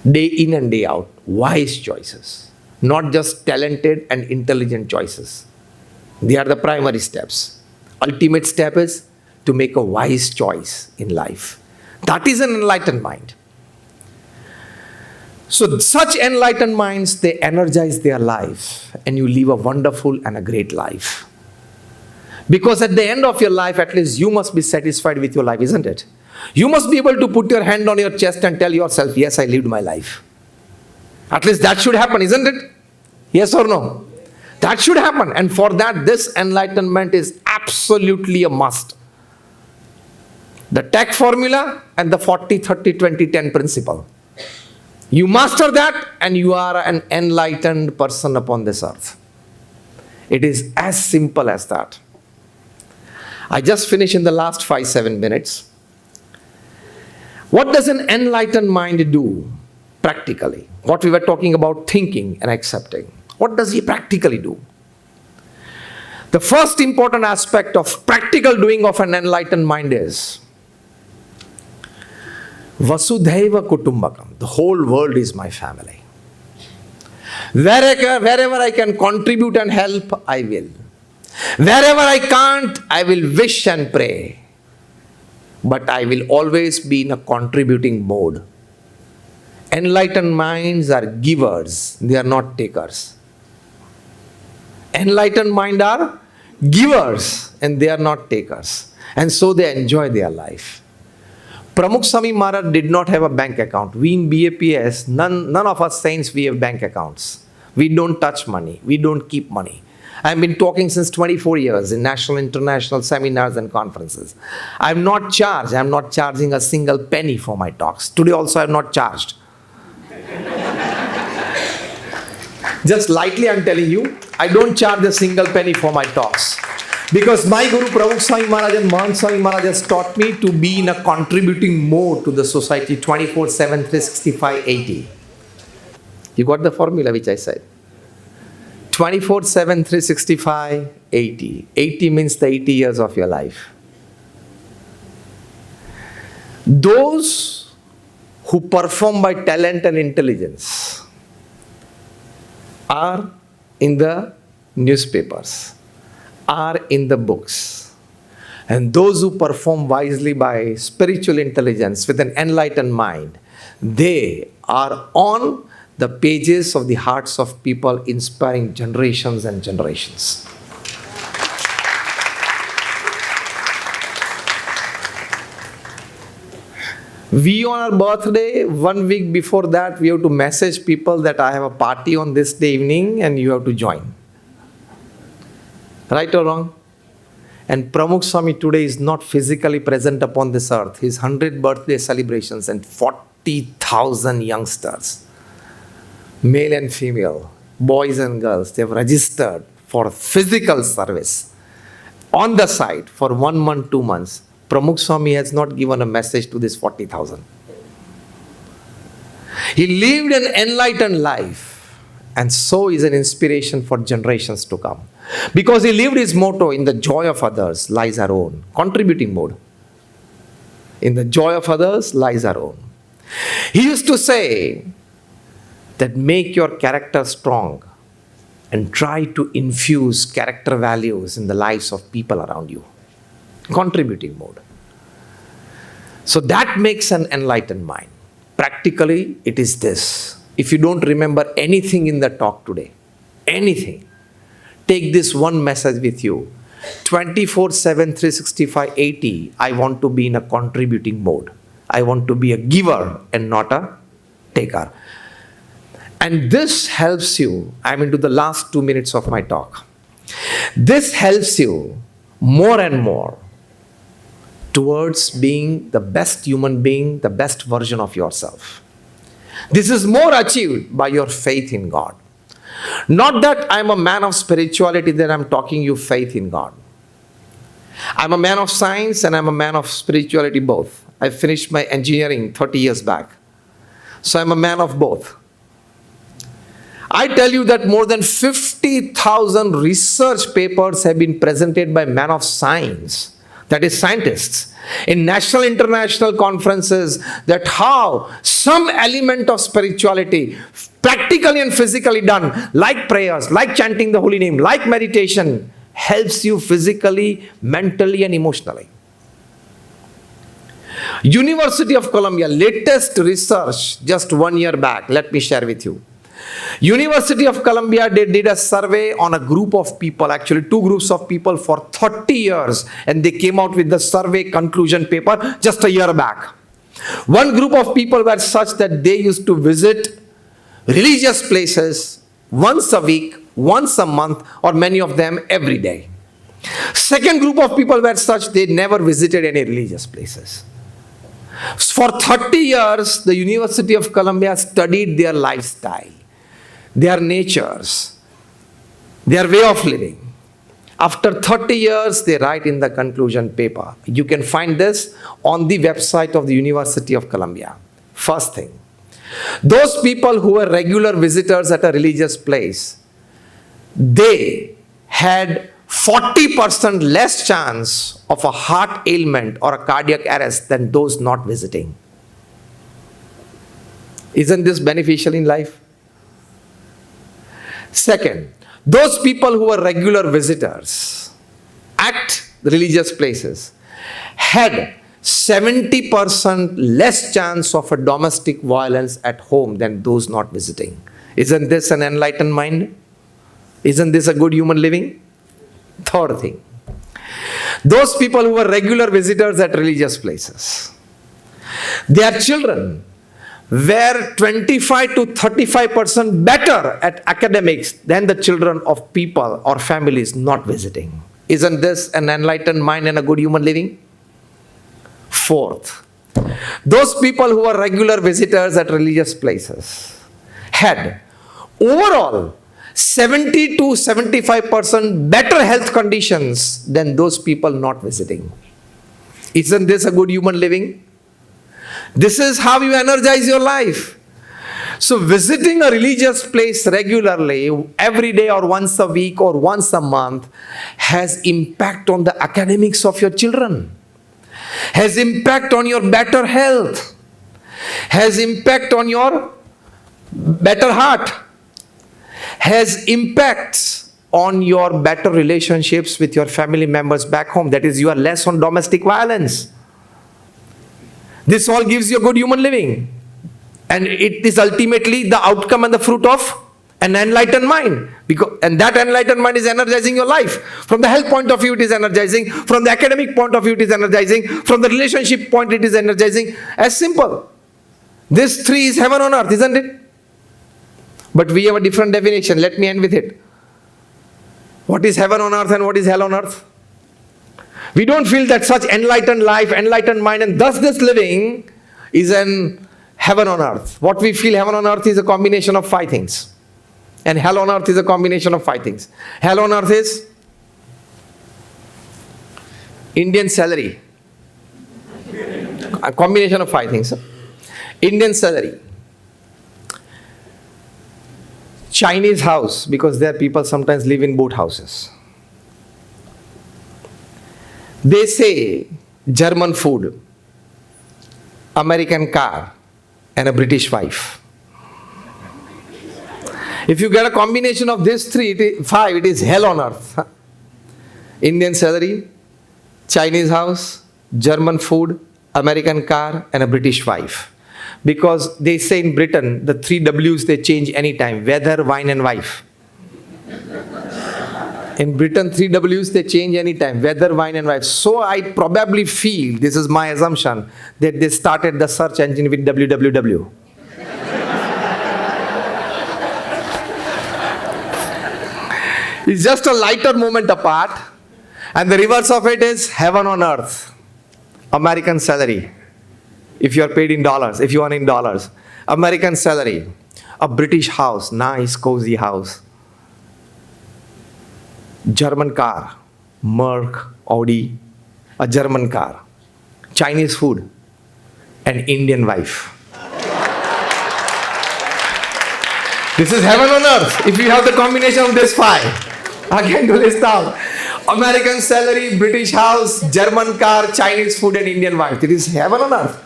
Day in and day out, wise choices. Not just talented and intelligent choices. They are the primary steps. Ultimate step is to make a wise choice in life. That is an enlightened mind. So such enlightened minds, they energize their life and you live a wonderful and a great life. Because at the end of your life, at least you must be satisfied with your life, isn't it? You must be able to put your hand on your chest and tell yourself, yes, I lived my life. At least that should happen, isn't it? Yes or no? That should happen. And for that, this enlightenment is absolutely a must. The tech formula and the 40-30-20-10 principle. You master that and you are an enlightened person upon this earth. It is as simple as that. I just finished in the last 5-7 minutes. What does an enlightened mind do practically? What we were talking about, thinking and accepting. What does he practically do? The first important aspect of practical doing of an enlightened mind is Vasudhaiva Kutumbakam. The whole world is my family. Wherever I can contribute and help, I will. Wherever I can't, I will wish and pray. But I will always be in a contributing mode. Enlightened minds are givers, they are not takers. Enlightened minds are givers and they are not takers. And so they enjoy their life. Pramukh Swami Maharaj did not have a bank account. We in BAPS, none of us saints, we have bank accounts. We don't touch money. We don't keep money. I've been talking since 24 years in national, international seminars and conferences. I'm not charged. I'm not charging a single penny for my talks. Today also I'm not charged. Just lightly I'm telling you, I don't charge a single penny for my talks. Because my Guru Pramukh Swami Maharaj and Mahan Swami Maharaj has taught me to be in a contributing mode to the society 24/7, 365, 80. You got the formula which I said. 24/7, 365, 80. 80 means the 80 years of your life. Those who perform by talent and intelligence are in the newspapers, are in the books. And those who perform wisely by spiritual intelligence with an enlightened mind, they are on the pages of the hearts of people, inspiring generations and generations. We on our birthday, 1 week before that, we have to message people that I have a party on this day evening and you have to join. Right or wrong? And Pramukh Swami today is not physically present upon this earth. His 100th birthday celebrations and 40,000 youngsters, male and female, boys and girls, they have registered for physical service on the site for 1 month, 2 months. Pramukh Swami has not given a message to this 40,000. He lived an enlightened life, and so is an inspiration for generations to come. Because he lived his motto, in the joy of others lies our own. Contributing mode. In the joy of others lies our own. He used to say that make your character strong and try to infuse character values in the lives of people around you. Contributing mode. So that makes an enlightened mind. Practically, it is this. If you don't remember anything in the talk today, anything, take this one message with you. 24/7, 365, 80, I want to be in a contributing mode. I want to be a giver and not a taker. And this helps you, I'm into the last 2 minutes of my talk. This helps you more and more towards being the best human being, the best version of yourself. This is more achieved by your faith in God. Not that I'm a man of spirituality, that I'm talking you faith in God. I'm a man of science and I'm a man of spirituality both. I finished my engineering 30 years back. So I'm a man of both. I tell you that more than 50,000 research papers have been presented by men of science, that is scientists, in national international conferences, that how some element of spirituality, practically and physically done, like prayers, like chanting the holy name, like meditation, helps you physically, mentally and emotionally. University of Columbia, latest research just 1 year back, let me share with you. University of Columbia, they did a survey on a group of people, actually 2 groups of people for 30 years, and they came out with the survey conclusion paper just a year back. One group of people were such that they used to visit religious places once a week, once a month, or many of them every day. Second group of people were such they never visited any religious places. For 30 years, the University of Columbia studied their lifestyle, their natures, their way of living. After 30 years, they write in the conclusion paper. You can find this on the website of the University of Columbia. First thing, those people who were regular visitors at a religious place, they had 40% less chance of a heart ailment or a cardiac arrest than those not visiting. Isn't this beneficial in life? Second, those people who were regular visitors at religious places had 70% less chance of a domestic violence at home than those not visiting. Isn't this an enlightened mind? Isn't this a good human living? Third thing, those people who were regular visitors at religious places, their children were 25 to 35% better at academics than the children of people or families not visiting. Isn't this an enlightened mind and a good human living? Fourth, those people who were regular visitors at religious places had overall 70 to 75% better health conditions than those people not visiting. Isn't this a good human living? This is how you energize your life. So visiting a religious place regularly, every day or once a week or once a month, has impact on the academics of your children, has impact on your better health, has impact on your better heart, has impacts on your better relationships with your family members back home. That is, you are less on domestic violence. This all gives you a good human living. And it is ultimately the outcome and the fruit of an enlightened mind. And that enlightened mind is energizing your life. From the health point of view, it is energizing. From the academic point of view, it is energizing. From the relationship point, it is energizing. As simple. This three is heaven on earth, isn't it? But we have a different definition. Let me end with it. What is heaven on earth and what is hell on earth? We don't feel that such enlightened life, enlightened mind, and thus this living is an heaven on earth. What we feel heaven on earth is a combination of 5 things. And hell on earth is a combination of 5 things. Hell on earth is Indian salary. A combination of 5 things. Indian salary. Chinese house, because there people sometimes live in boat houses. They say German food, American car, and a British wife. If you get a combination of these 5, it is hell on earth. Indian salary, Chinese house, German food, American car, and a British wife. Because they say in Britain, the 3 W's they change anytime: weather, wine, and wife. In Britain, 3 W's they change anytime: weather, wine, and wife. So I probably feel, this is my assumption, that they started the search engine with www. It's just a lighter moment apart, and the reverse of it is heaven on earth. American salary, if you are paid in dollars, if you earn in dollars. American salary, a British house, nice cozy house. German car, Merc, Audi, a German car. Chinese food, an Indian wife. This is heaven on earth. If you have the combination of these 5, I can do this down. American salary, British house, German car, Chinese food, and Indian wife. It is heaven on earth.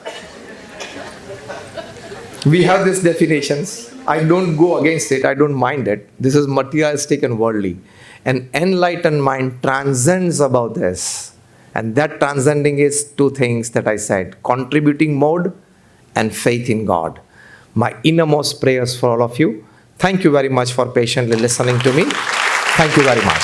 We have these definitions. I don't go against it. I don't mind it. This is materialistic and worldly. An enlightened mind transcends about this. And that transcending is 2 things that I said: contributing mode and faith in God. My innermost prayers for all of you. Thank you very much for patiently listening to me. Thank you very much.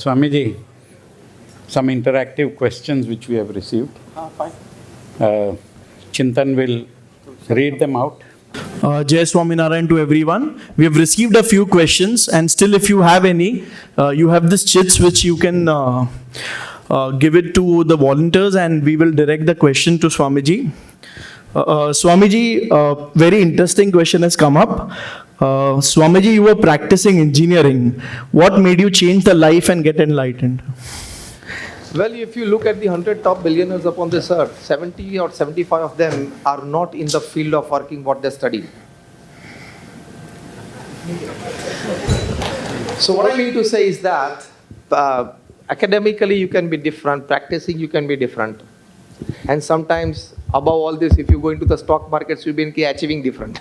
Swamiji, some interactive questions which we have received. Fine. Chintan will read them out. Jai Swaminarayan to everyone. We have received a few questions, and still if you have any, you have this chits which you can give it to the volunteers, and we will direct the question to Swamiji. Swamiji, very interesting question has come up. Swamiji, you were practicing engineering. What made you change the life and get enlightened? Well, if you look at the 100 top billionaires upon this earth, 70 or 75 of them are not in the field of working what they study. So what I mean to say is that academically you can be different, practicing you can be different. And sometimes above all this, if you go into the stock markets, you'll be achieving different.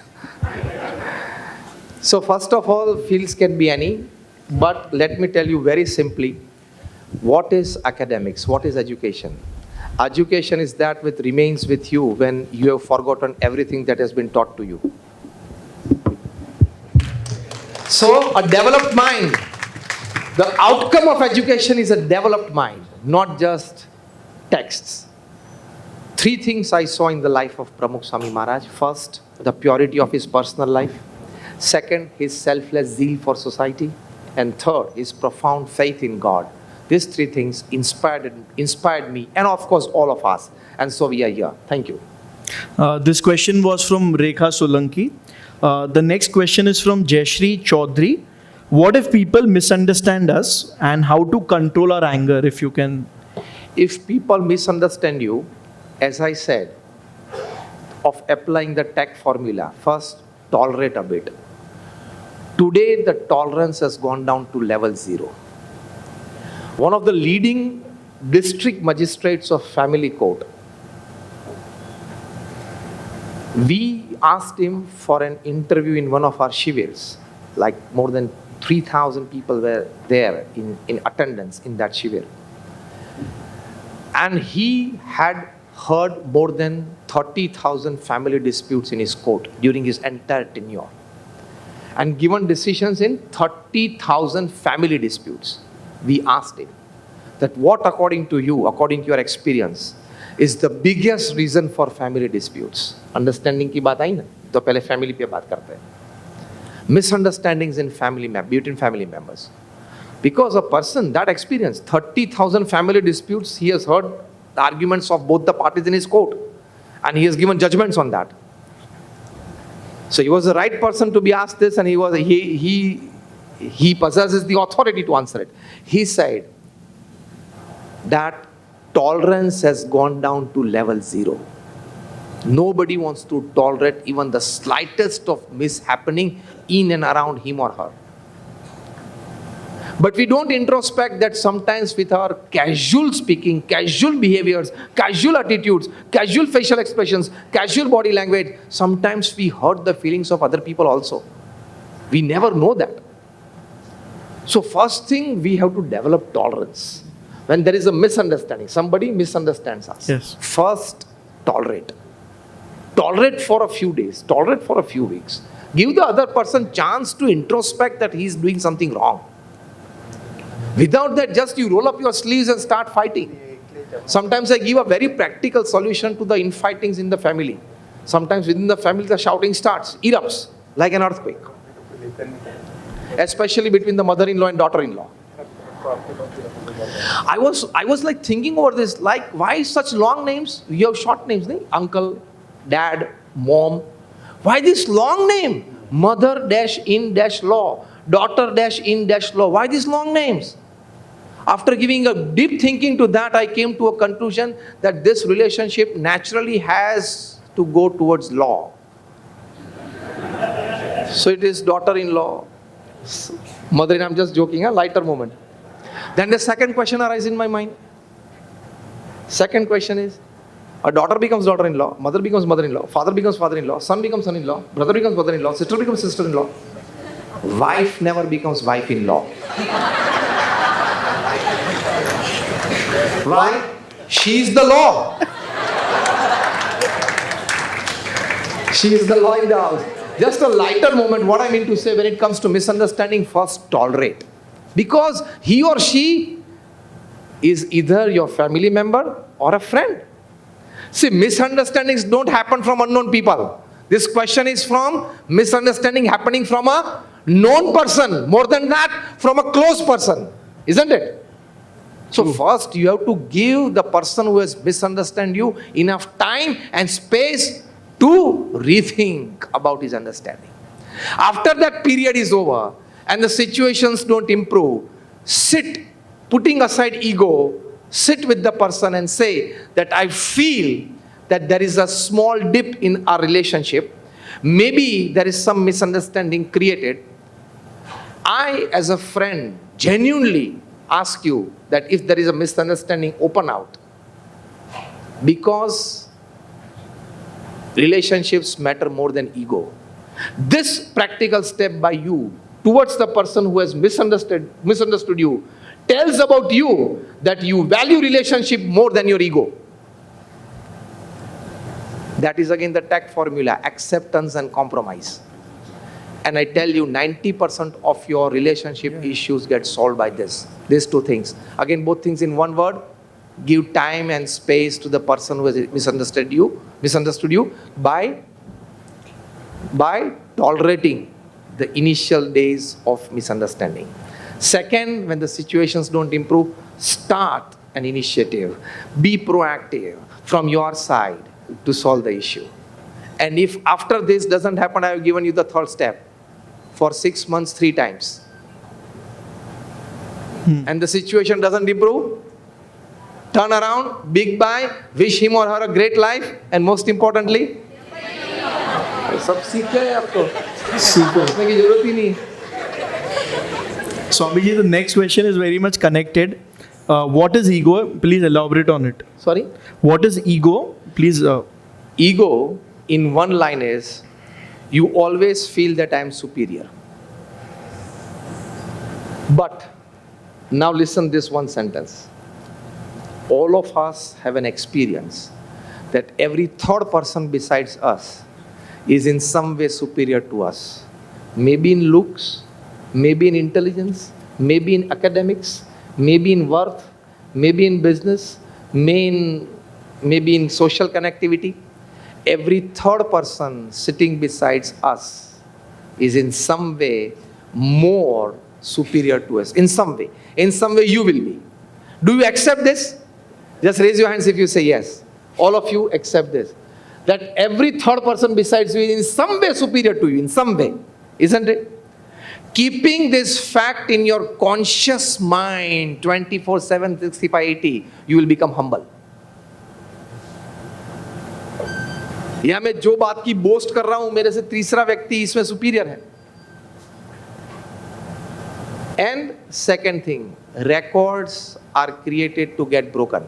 So first of all, fields can be any, but let me tell you very simply, what is academics? What is education? Education is that which remains with you when you have forgotten everything that has been taught to you. So a developed mind, the outcome of education is a developed mind, not just texts. 3 things I saw in the life of Pramukh Swami Maharaj. First, the purity of his personal life. Second, his selfless zeal for society. And third, his profound faith in God. These 3 things inspired me, and of course all of us. And so we are here. Thank you. This question was from Rekha Solanki. The next question is from Jayashri Chaudhary. What if people misunderstand us, and how to control our anger, if you can? If people misunderstand you, as I said, of applying the TAC formula, first tolerate a bit. Today the tolerance has gone down to level 0. One of the leading district magistrates of family court We asked him for an interview in one of our shivirs. Like more than 3,000 people were there in attendance in that shivir. And he had heard more than 30,000 family disputes in his court during his entire tenure. And given decisions in 30,000 family disputes. We asked him that what according to you, according to your experience, is the biggest reason for family disputes. Understanding की बात आई ना, तो पहले family पे बात करते हैं. Misunderstandings in between family members. Because a person, that experience, 30,000 family disputes, he has heard the arguments of both the parties in his court. And he has given judgments on that. So he was the right person to be asked this, and he possesses the authority to answer it. He said that tolerance has gone down to level 0. Nobody wants to tolerate even the slightest of mishappening in and around him or her. But we don't introspect that sometimes with our casual speaking, casual behaviors, casual attitudes, casual facial expressions, casual body language, sometimes we hurt the feelings of other people also. We never know that. So first thing, we have to develop tolerance. When there is a misunderstanding, somebody misunderstands us. Yes. First, tolerate. Tolerate for a few days, tolerate for a few weeks. Give the other person chance to introspect that he is doing something wrong. Without that, just you roll up your sleeves and start fighting. Sometimes I give a very practical solution to the infightings in the family. Sometimes within the family, the shouting starts, erupts like an earthquake. Especially between the mother-in-law and daughter-in-law. I was like thinking over this, like why such long names? You have short names, nahi? Uncle, dad, mom. Why this long name? Mother-in-law, daughter-in-law. Why these long names? After giving a deep thinking to that, I came to a conclusion that this relationship naturally has to go towards law. So it is daughter-in-law, mother-in-law. I'm just joking, a lighter moment. Then the second question arises in my mind. Second question is, a daughter becomes daughter-in-law, mother becomes mother-in-law, father becomes father-in-law, son becomes son-in-law, brother becomes brother-in-law, sister becomes sister-in-law. Wife never becomes wife-in-law. Why? She is the law. She is the law in the house. Just a lighter moment, what I mean to say when it comes to misunderstanding, first tolerate. Because he or she is either your family member or a friend. See, misunderstandings don't happen from unknown people. This question is from misunderstanding happening from a known person. More than that, from a close person. Isn't it? So first you have to give the person who has misunderstood you enough time and space to rethink about his understanding. After that period is over and the situations don't improve, sit, putting aside ego, sit with the person and say that I feel that there is a small dip in our relationship. Maybe there is some misunderstanding created. I, as a friend, genuinely ask you that if there is a misunderstanding, open out. Because relationships matter more than ego. This practical step by you towards the person who has misunderstood you tells about you that you value relationship more than your ego. That is again the TACT formula, acceptance and compromise. And I tell you, 90% of your relationship issues get solved by these two things. Again, both things in one word. Give time and space to the person who has misunderstood you by tolerating the initial days of misunderstanding. Second, when the situations don't improve, start an initiative. Be proactive from your side to solve the issue. And if after this doesn't happen, I have given you the third step. For 6 months, 3 times. And the situation doesn't improve, turn around, big bye, wish him or her a great life, and most importantly, सब सीख गए आपको, सीखने की जरूरत ही नहीं. Swamiji, the next question is very much connected. What is ego? Please elaborate on it. Sorry? What is ego? Please. Ego in one line is, you always feel that I am superior. But now listen this one sentence. All of us have an experience that every third person besides us is in some way superior to us. Maybe in looks, maybe in intelligence, maybe in academics, maybe in worth, maybe in business, maybe in social connectivity. Every third person sitting besides us is in some way more superior to us. In some way. In some way you will be. Do you accept this? Just raise your hands if you say yes. All of you accept this. That every third person besides you is in some way superior to you. In some way. Isn't it? Keeping this fact in your conscious mind 24/7, 365/80, you will become humble. या मैं जो बात की boast कर रहा हूं, मेरे से तीसरा व्यक्ति इसमें सुपीरियर है. And second thing, records are created to get broken.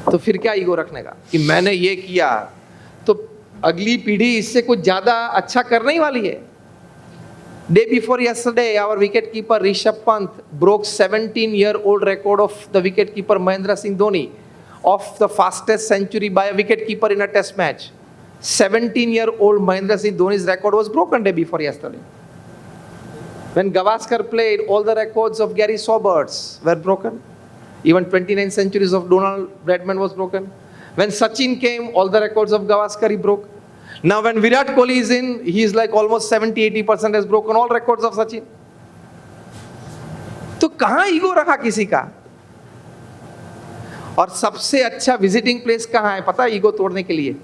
तो फिर क्या ईगो रखने का कि मैंने ये किया तो अगली पीढ़ी इससे कुछ ज्यादा अच्छा करने ही वाली है. Day before yesterday, our wicketkeeper Rishabh Pant broke 17-year-old record of the wicketkeeper Mahendra Singh Dhoni of the fastest century by a wicketkeeper in a test match. 17-year-old Mahendra Singh Dhoni's record was broken day before yesterday. When Gavaskar played, all the records of Gary Soberts were broken. Even 29 centuries of Donald Bradman was broken. When Sachin came, all the records of Gavaskar he broke. Now when Virat Kohli is in, he is like almost 70-80% has broken all records of Sachin. तो कहाँ ego रखा किसी का? और सबसे अच्छा visiting place कहाँ है पता है ईगो तोड़ने के लिए?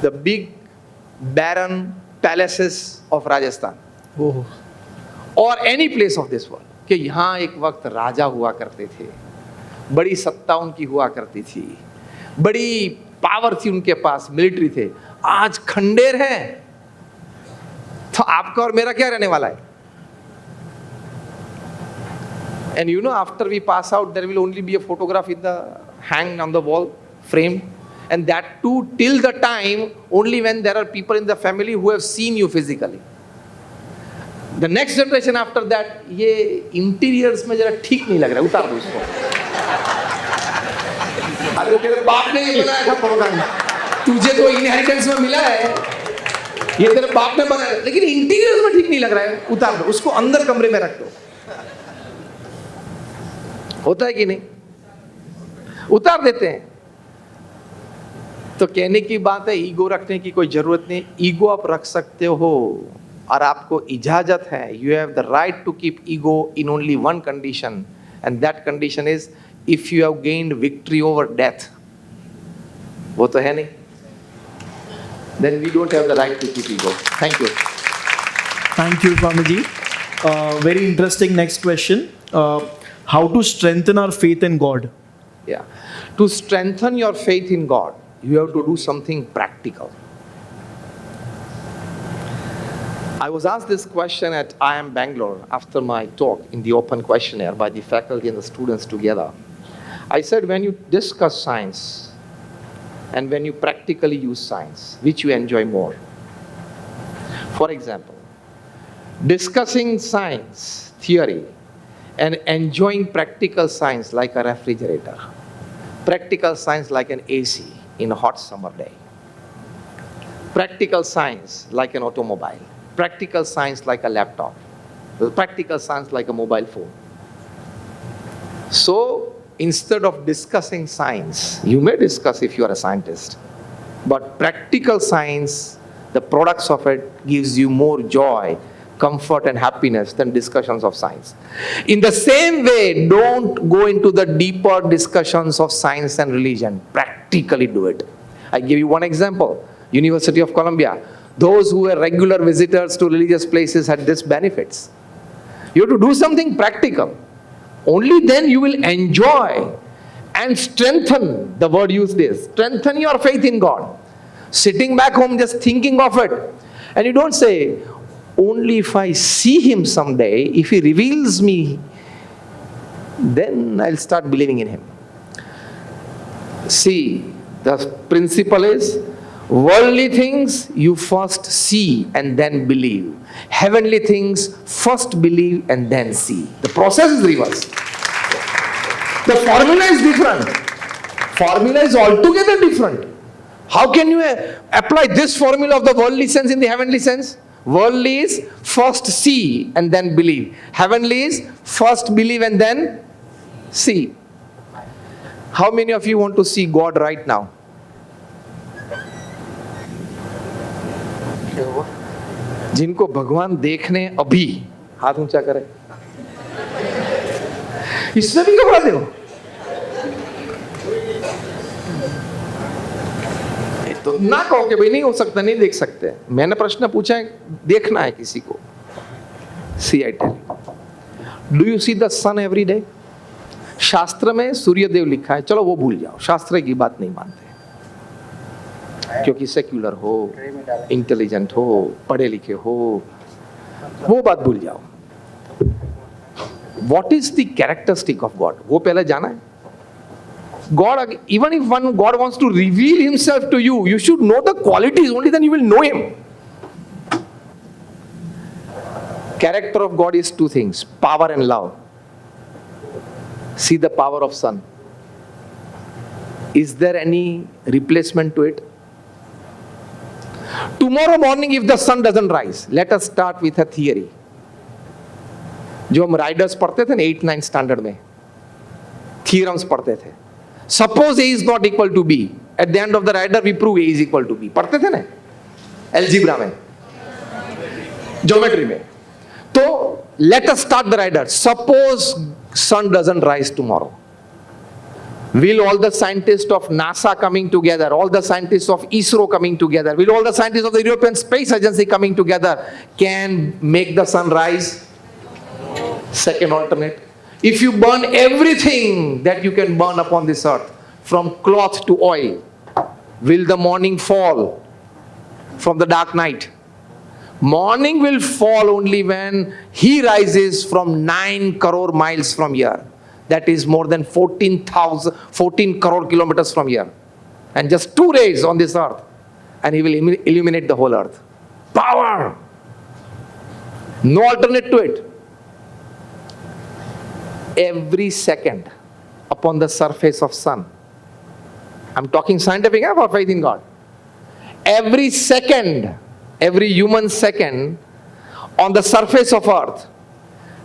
The big barren palaces of Rajasthan. Or any place of this world. कि यहाँ एक वक्त राजा हुआ करते थे, बड़ी सत्ता उनकी हुआ करती थी, बड़ी पावर थी उनके पास, मिलिट्री थे. आज खंडेर है, तो आपका और मेरा क्या रहने वाला है? And you know, after we pass out, there will only be a photograph in the hanged on the wall, framed, and that too till the time only when there are people in the family who have seen you physically. The next generation after that, ये interiors में जरा ठीक नहीं लग रहा है, उतार दो इसको. अरे तेरे बाप ने ये बनाया था प्रोग्राम, तुझे तो इनहेरिटेंस में मिला है, ये तेरे बाप ने बनाया, लेकिन इंटीरियर्स में ठीक नहीं लग रहा है, उतार दो उसको, अंदर कमरे में रख दो. होता है कि नहीं? उतार देते हैं. तो कहने की बात है ईगो रखने की कोई जरूरत नहीं. ईगो आप रख सकते हो और आपको इजाजत है. You have the right to keep ego in only one condition, and that condition is if you have gained victory over death. वो तो है नहीं. Then we don't have the right to keep ego. Thank you. Thank you, Swamiji. Very interesting next question. How to strengthen our faith in God? Yeah. To strengthen your faith in God, you have to do something practical. I was asked this question at IIM Bangalore after my talk in the open questionnaire by the faculty and the students together. I said, when you discuss science and when you practically use science, which you enjoy more? For example, discussing science theory and enjoying practical science like a refrigerator, practical science like an AC in a hot summer day, practical science like an automobile, practical science like a laptop, practical science like a mobile phone. So instead of discussing science, you may discuss if you are a scientist, but practical science, the products of it gives you more joy, comfort and happiness than discussions of science. In the same way, don't go into the deeper discussions of science and religion. Practically do it. I give you one example. University of Columbia. Those who were regular visitors to religious places had these benefits. You have to do something practical. Only then you will enjoy and strengthen, the word used is, strengthen your faith in God. Sitting back home just thinking of it. And you don't say, only if I see him someday, if he reveals me, then I'll start believing in him. See, The principle is, worldly things you first see and then believe. Heavenly things first believe and then see. The process is reversed. The formula is different. Formula is altogether different. How can you apply this formula of the worldly sense in the heavenly sense? Worldly is first see and then believe. Heavenly is first believe and then see. How many of you want to see God right now? जिनको भगवान देखने अभी, हाथ ऊंचा करें। इसमें भी घबराते हो? तो ना कहो कि भाई नहीं हो सकता, नहीं देख सकते। मैंने प्रश्न पूछा है, देखना है किसी को। See, I tell you, do you see the sun every day? शास्त्र में सूर्यदेव लिखा है, चलो वो भूल जाओ, शास्त्र की बात नहीं मानते, क्योंकि सेक्युलर हो, इंटेलिजेंट हो, पढ़े लिखे हो, वो बात भूल जाओ। What is the characteristic of God? वो पहले जाना है। God, even if God wants to reveal himself to you, you should know the qualities, only then you will know him. Character of God is two things, power and love. See the power of sun. Is there any replacement to it? Tomorrow morning if the sun doesn't rise, let us start with a theory. जो हम Riders पढ़ते थे ना 8-9 standard में, theorems पढ़ते थे। Suppose A is not equal to B. At the end of the rider we prove A is equal to B. पढ़ते थे ना algebra में, ज्योमेट्री में। तो let us start the rider. Suppose sun doesn't rise tomorrow. Will all the scientists of NASA coming together, all the scientists of ISRO coming together, will all the scientists of the European Space Agency coming together can make the sun rise? Second alternate. If you burn everything that you can burn upon this earth, from cloth to oil, will the morning fall from the dark night? Morning will fall only when he rises from 9 crore miles from here. That is more than 14 crore kilometers from here. And just 2 rays on this earth, and he will illuminate the whole earth. Power! No alternate to it. Every second upon the surface of sun, I'm talking scientific or faith in God. Every second, every human second on the surface of earth,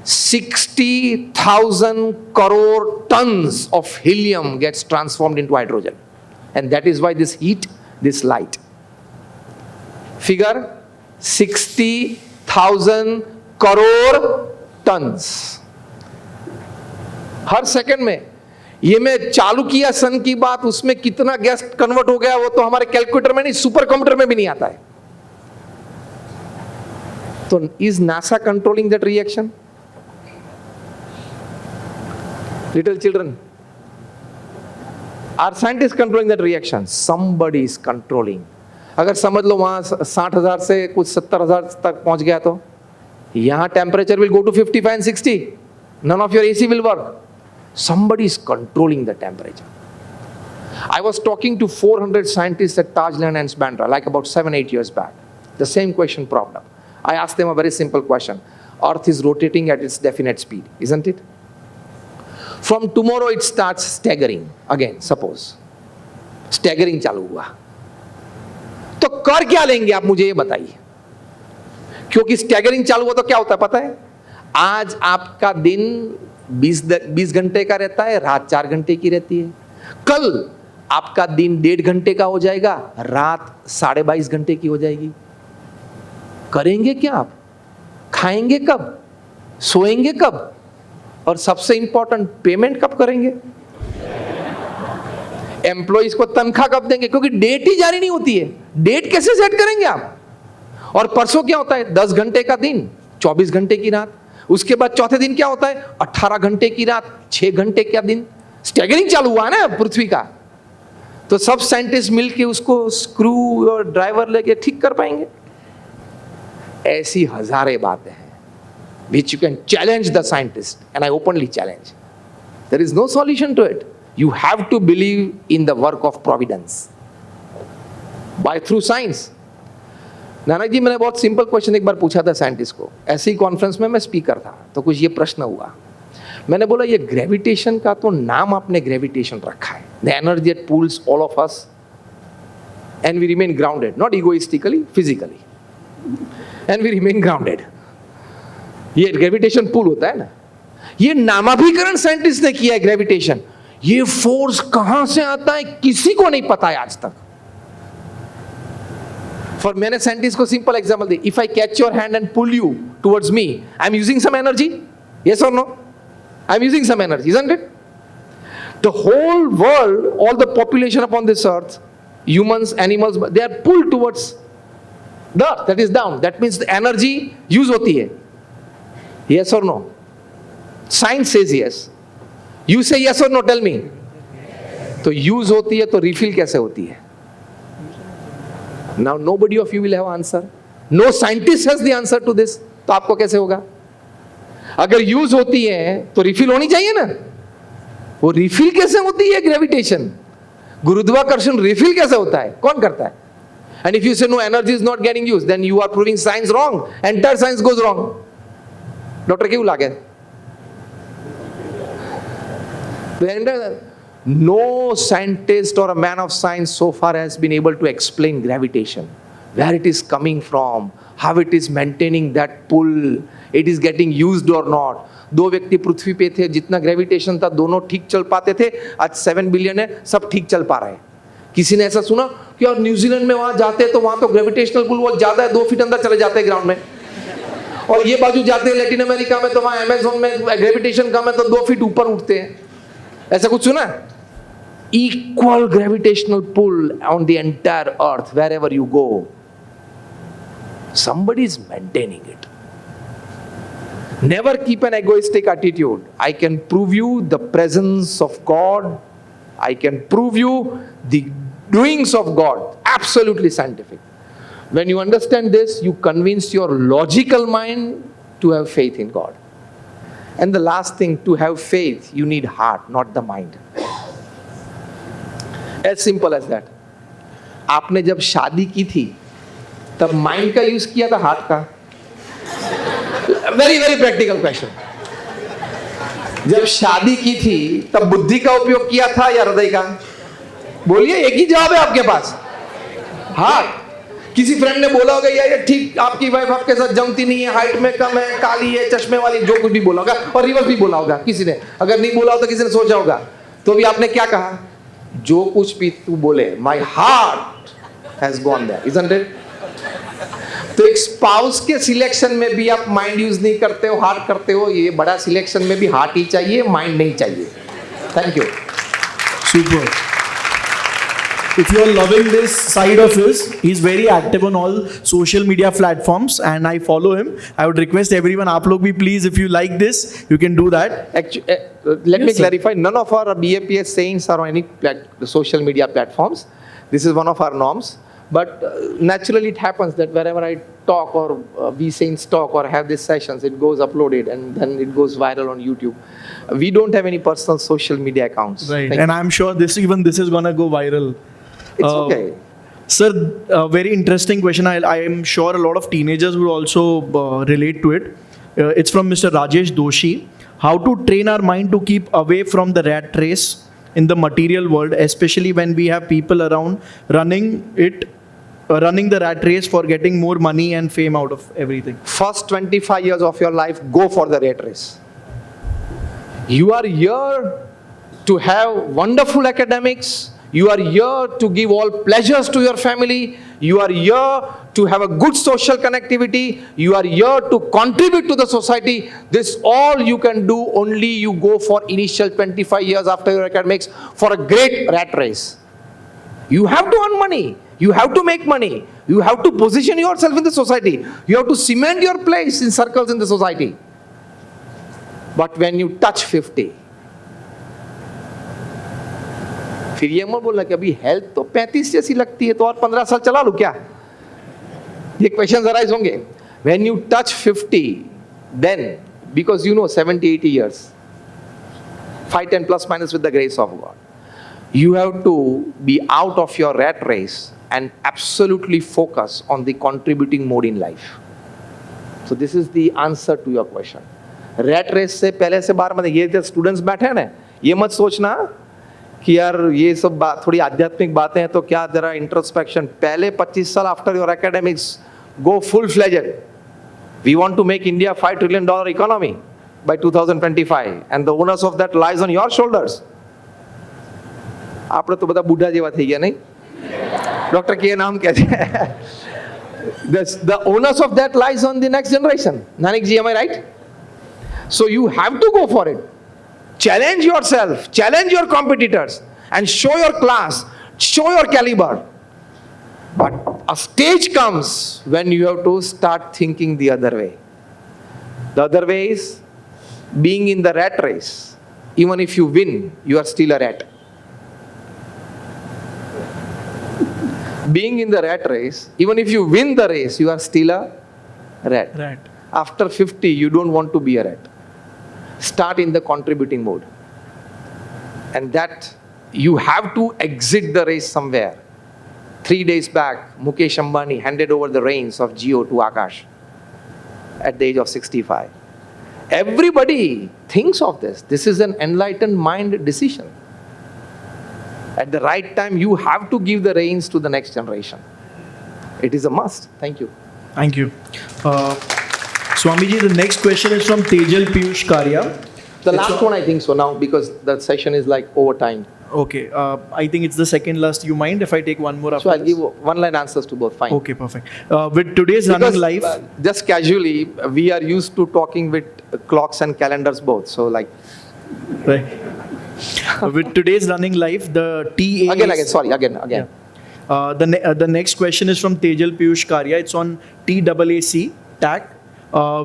60,000 crore tons of helium gets transformed into hydrogen. And that is why this heat, this light. Figure 60,000 crore tons. Her second में। ये मैं चालू किया सन की बात, उसमें कितना gas convert हो गया वो तो हमारे कैलकुलेटर में नहीं, सुपर कंप्यूटर में भी नहीं आता है। तो is NASA controlling that reaction? Little children, are scientist controlling that reaction? Somebody is controlling. अगर समझ लो वहां 60,000 से कुछ 70,000 तक पहुंच गया तो यहां temperature will go to 55 and 60. None of your AC will work. Somebody is controlling the temperature. I was talking to 400 scientists at Tajland and Bandra like about 7-8 years back. The same question popped up. I asked them a very simple question. Earth is rotating at its definite speed, isn't it? From tomorrow it starts staggering again, suppose. Staggering चालू हुआ तो कर क्या लेंगे आप मुझे ये बताइए, क्योंकि स्टैगरिंग चालू हुआ तो क्या होता है पता है? आज आपका दिन 20 घंटे का रहता है, रात 4 घंटे की रहती है। कल आपका दिन 1.5 घंटे का हो जाएगा, रात 22.5 घंटे की हो जाएगी। करेंगे क्या आप? खाएंगे कब? सोएंगे कब? और सबसे इंपॉर्टेंट, पेमेंट कब करेंगे? एम्प्लॉइज को तनख्वाह कब देंगे? क्योंकि डेट ही जारी नहीं होती है। डेट कैसे सेट करेंगे आप? और परसों क्या होता है? 10 घंटे का दिन, 24 घंटे की रात। उसके बाद चौथे दिन क्या होता है? 18 घंटे की रात, 6 घंटे का दिन। स्टैगरिंग चालू हुआ ना पृथ्वी का। तो सब साइंटिस्ट मिलके उसको स्क्रू और ड्राइवर लेके ठीक कर पाएंगे? ऐसी हजारें बातें हैं which you can challenge the scientist, and I openly challenge. There is no solution to it. You have to believe in the work of providence. By through science. Nanak ji, मैंने बहुत सिंपल क्वेश्चन एक बार पूछा था साइंटिस्ट को, ऐसे ही conference में मैं speaker था, तो कुछ ये प्रश्न हुआ. मैंने बोला ये ग्रेविटेशन का तो नाम आपने ग्रेविटेशन रखा है, the energy that pulls all of us and we remain grounded, not egoistically, physically, and we remain grounded. ये ग्रेविटेशन पुल होता है ना, ये नामाभिकरण साइंटिस्ट ने किया है ग्रेविटेशन. ये फोर्स कहां से आता है किसी को नहीं पता है आज तक. For मैंने साइंटिस्ट को सिंपल एग्जांपल दी. If I catch your hand and pull you towards me, I am using some energy, yes or no? I am using some energy, isn't it? The whole world, all the population upon this earth, humans, animals, they are pulled towards the earth, that is down. That means the energy use hoti hai. Yes or no? Science says yes. You say yes or no, tell me. तो use होती है तो refill कैसे होती है? Now nobody of you will have answer. No scientist has the answer to this. तो आपको कैसे होगा? अगर यूज होती है तो रिफिल होनी चाहिए ना. वो रिफिल कैसे होती है? ग्रेविटेशन, गुरुत्वाकर्षण रिफिल कैसे होता है? कौन करता है? And if you say no energy is not getting use, then you are proving science wrong. Entire science goes wrong. Doctor क्यों लागे? No scientist or a man of science so far has been able to explain gravitation, where it is coming from, how it is maintaining that pull, it is getting used or not. दो व्यक्ति पृथ्वी पे थे, जितना gravitation था दोनों ठीक चल पाते थे. आज 7 बिलियन है, सब ठीक चल पा रहे हैं. किसी ने ऐसा सुना कि और न्यूजीलैंड में वहां जाते हैं तो वहां तो ग्रेविटेशनल पुल बहुत ज्यादा है, 2 फीट अंदर चले जाते हैं ग्राउंड में. और ये बाजू जाते हैं लैटिन अमेरिका में तो वहां अमेजोन में ग्रेविटेशन कम है तो 2 फीट ऊपर उठते हैं. ऐसा कुछ सुना? Equal gravitational pull on the entire earth wherever you go. Somebody is maintaining it. Never keep an egoistic attitude. I can prove you the presence of God. I can prove you the doings of God. Absolutely scientific. When you understand this, you convince your logical mind to have faith in God. And the last thing, to have faith, you need heart, not the mind. As simple as that. आपने जब शादी की थी तब mind का use किया था heart का? Very very practical question. जब शादी की थी तब बुद्धि का उपयोग किया था या हृदय का? बोलिए, एक ही जवाब है आपके पास, हार्ट. किसी फ्रेंड ने बोला होगा यार ठीक आपकी वाइफ आपके साथ जमती नहीं है, हाइट में कम है, काली है, चश्मे वाली, जो कुछ भी बोला होगा, और रिवर्स भी बोला होगा किसी ने. अगर नहीं बोला हो तो किसी ने सोचा होगा. तो भी आपने क्या कहा? जो कुछ भी तू बोले, my heart has gone there, isn't it? तो एक स्पाउस के सिलेक्शन में भी आप माइंड यूज नहीं करते हो, हार्ट करते हो. ये बड़ा सिलेक्शन में भी हार्ट ही चाहिए, माइंड नहीं चाहिए. Thank you. Super. If you are loving this side of his, he's very active on all social media platforms and I follow him. I would request everyone, aap log bhi please, if you like this, you can do that. Actually, let me clarify, none of our BAPS sayings are on any social media platforms. This is one of our norms. But naturally it happens that wherever I talk or we saints talk or have these sessions, it goes uploaded and then it goes viral on YouTube. We don't have any personal social media accounts. Right. And I'm sure this is gonna go viral. It's okay. Sir, a very interesting question. I am sure a lot of teenagers will also relate to it. It's from Mr. Rajesh Doshi. How to train our mind to keep away from the rat race in the material world, especially when we have people around running the rat race for getting more money and fame out of everything. First 25 years of your life, go for the rat race. You are here to have wonderful academics. You are here to give all pleasures to your family. You are here to have a good social connectivity. You are here to contribute to the society. This all you can do only you go for initial 25 years after your academics for a great rat race. You have to earn money. You have to make money. You have to position yourself in the society. You have to cement your place in circles in the society. But when you touch 50, फिर ये मत बोलना कि अभी health तो 35 जैसी लगती है तो और 15 साल चला लूं क्या? ये क्वेश्चन अराइज होंगे. When you touch 50, then because 70-80 years, fight and plus minus with the grace of God. You have to be out of your rat race and absolutely focus on the contributing mode in life. So this is the answer to your question. Rat race से पहले से बाहर मतलब ये जो students बैठे हैं ना, ये मत सोचना कि यार ये सब बात थोड़ी आध्यात्मिक बातें हैं तो क्या जरा इंट्रोस्पेक्शन पहले 25 साल after your academics go full-fledged. We want to make India $5 trillion economy by 2025 and the onus of that lies on your shoulders. આપણે તો બધા બુઢા જેવા થઈ ગયા નહીં ડોક્ટર કે નામ કહે છે the onus of that lies on the next generation. Nanik ji, am I right? So you have to go for it. Challenge yourself, challenge your competitors and show your class, show your caliber. But a stage comes when you have to start thinking the other way. The other way is being in the rat race. Even if you win, you are still a rat. Being in the rat race, even if you win the race, you are still a rat. After 50, you don't want to be a rat. Start in the contributing mode. And that you have to exit the race somewhere. 3 days back, Mukesh Ambani handed over the reins of Jio to Akash at the age of 65. Everybody thinks of this. This is an enlightened mind decision. At the right time, you have to give the reins to the next generation. It is a must. Thank you. Thank you. Swamiji, the next question is from Tejal Piyush Karya. The last one, I think so now, because the session is like overtime. Okay. I think it's the second last. You mind if I take one more after So I'll this? give one-line answers to both. Fine. Okay, perfect. With today's running Because life... just casually, we are used to talking with clocks and calendars both. So like... Right. With today's running life, the TA... Again. Yeah. The next question is from Tejal Piyush Karya. It's on TAAC, TAC.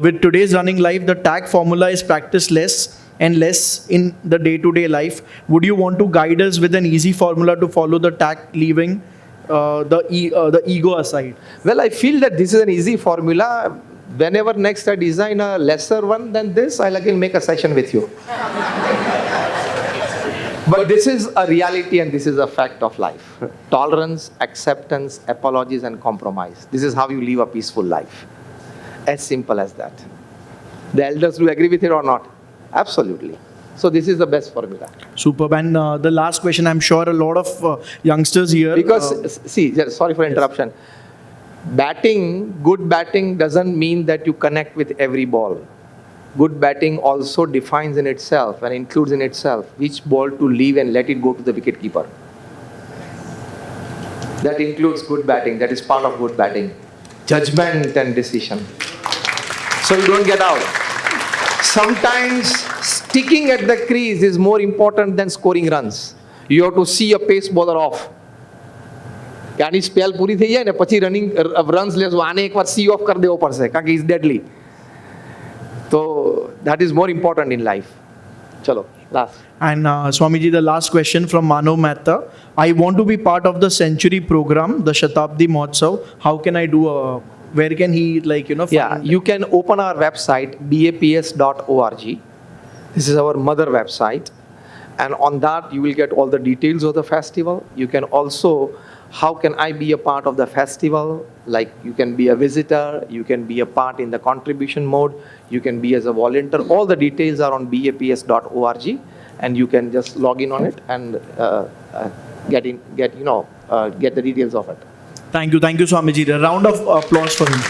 With today's running life, the TAC formula is practiced less and less in the day-to-day life. Would you want to guide us with an easy formula to follow the TAC, leaving the ego aside? Well, I feel that this is an easy formula. Whenever next I design a lesser one than this, I'll again make a session with you. But this is a reality and this is a fact of life. Tolerance, acceptance, apologies and compromise. This is how you live a peaceful life. As simple as that. The elders do agree with it or not? Absolutely. So this is the best formula. Superb. And the last question, I'm sure a lot of youngsters here... Because, sorry for interruption. Good batting doesn't mean that you connect with every ball. Good batting also defines in itself and includes in itself which ball to leave and let it go to the wicket keeper. That includes good batting. That is part of good batting. Judgment and decision. So you don't get out. Sometimes sticking at the crease is more important than scoring runs. You have to see a pace bowler off. यानी spell पूरी થઈ જાય ને પછી running runs લેસો આને એકવાર sea of કરી દેવો પડશે કારણ કે ઇઝ ડેડલી તો that is more important in life. Chalo, last. And Swamiji, the last question from Manav Mehta. I want to be part of the Century program, the Shatabdi Mahotsav. How can I do where can he find... Yeah, you can open our website baps.org. This is our mother website. And on that, you will get all the details of the festival. You can also, how can I be a part of the festival? Like you can be a visitor, you can be a part in the contribution mode, you can be as a volunteer. All the details are on baps.org and you can just log in on it and get the details of it. Thank you, Swamiji. A round of applause for him.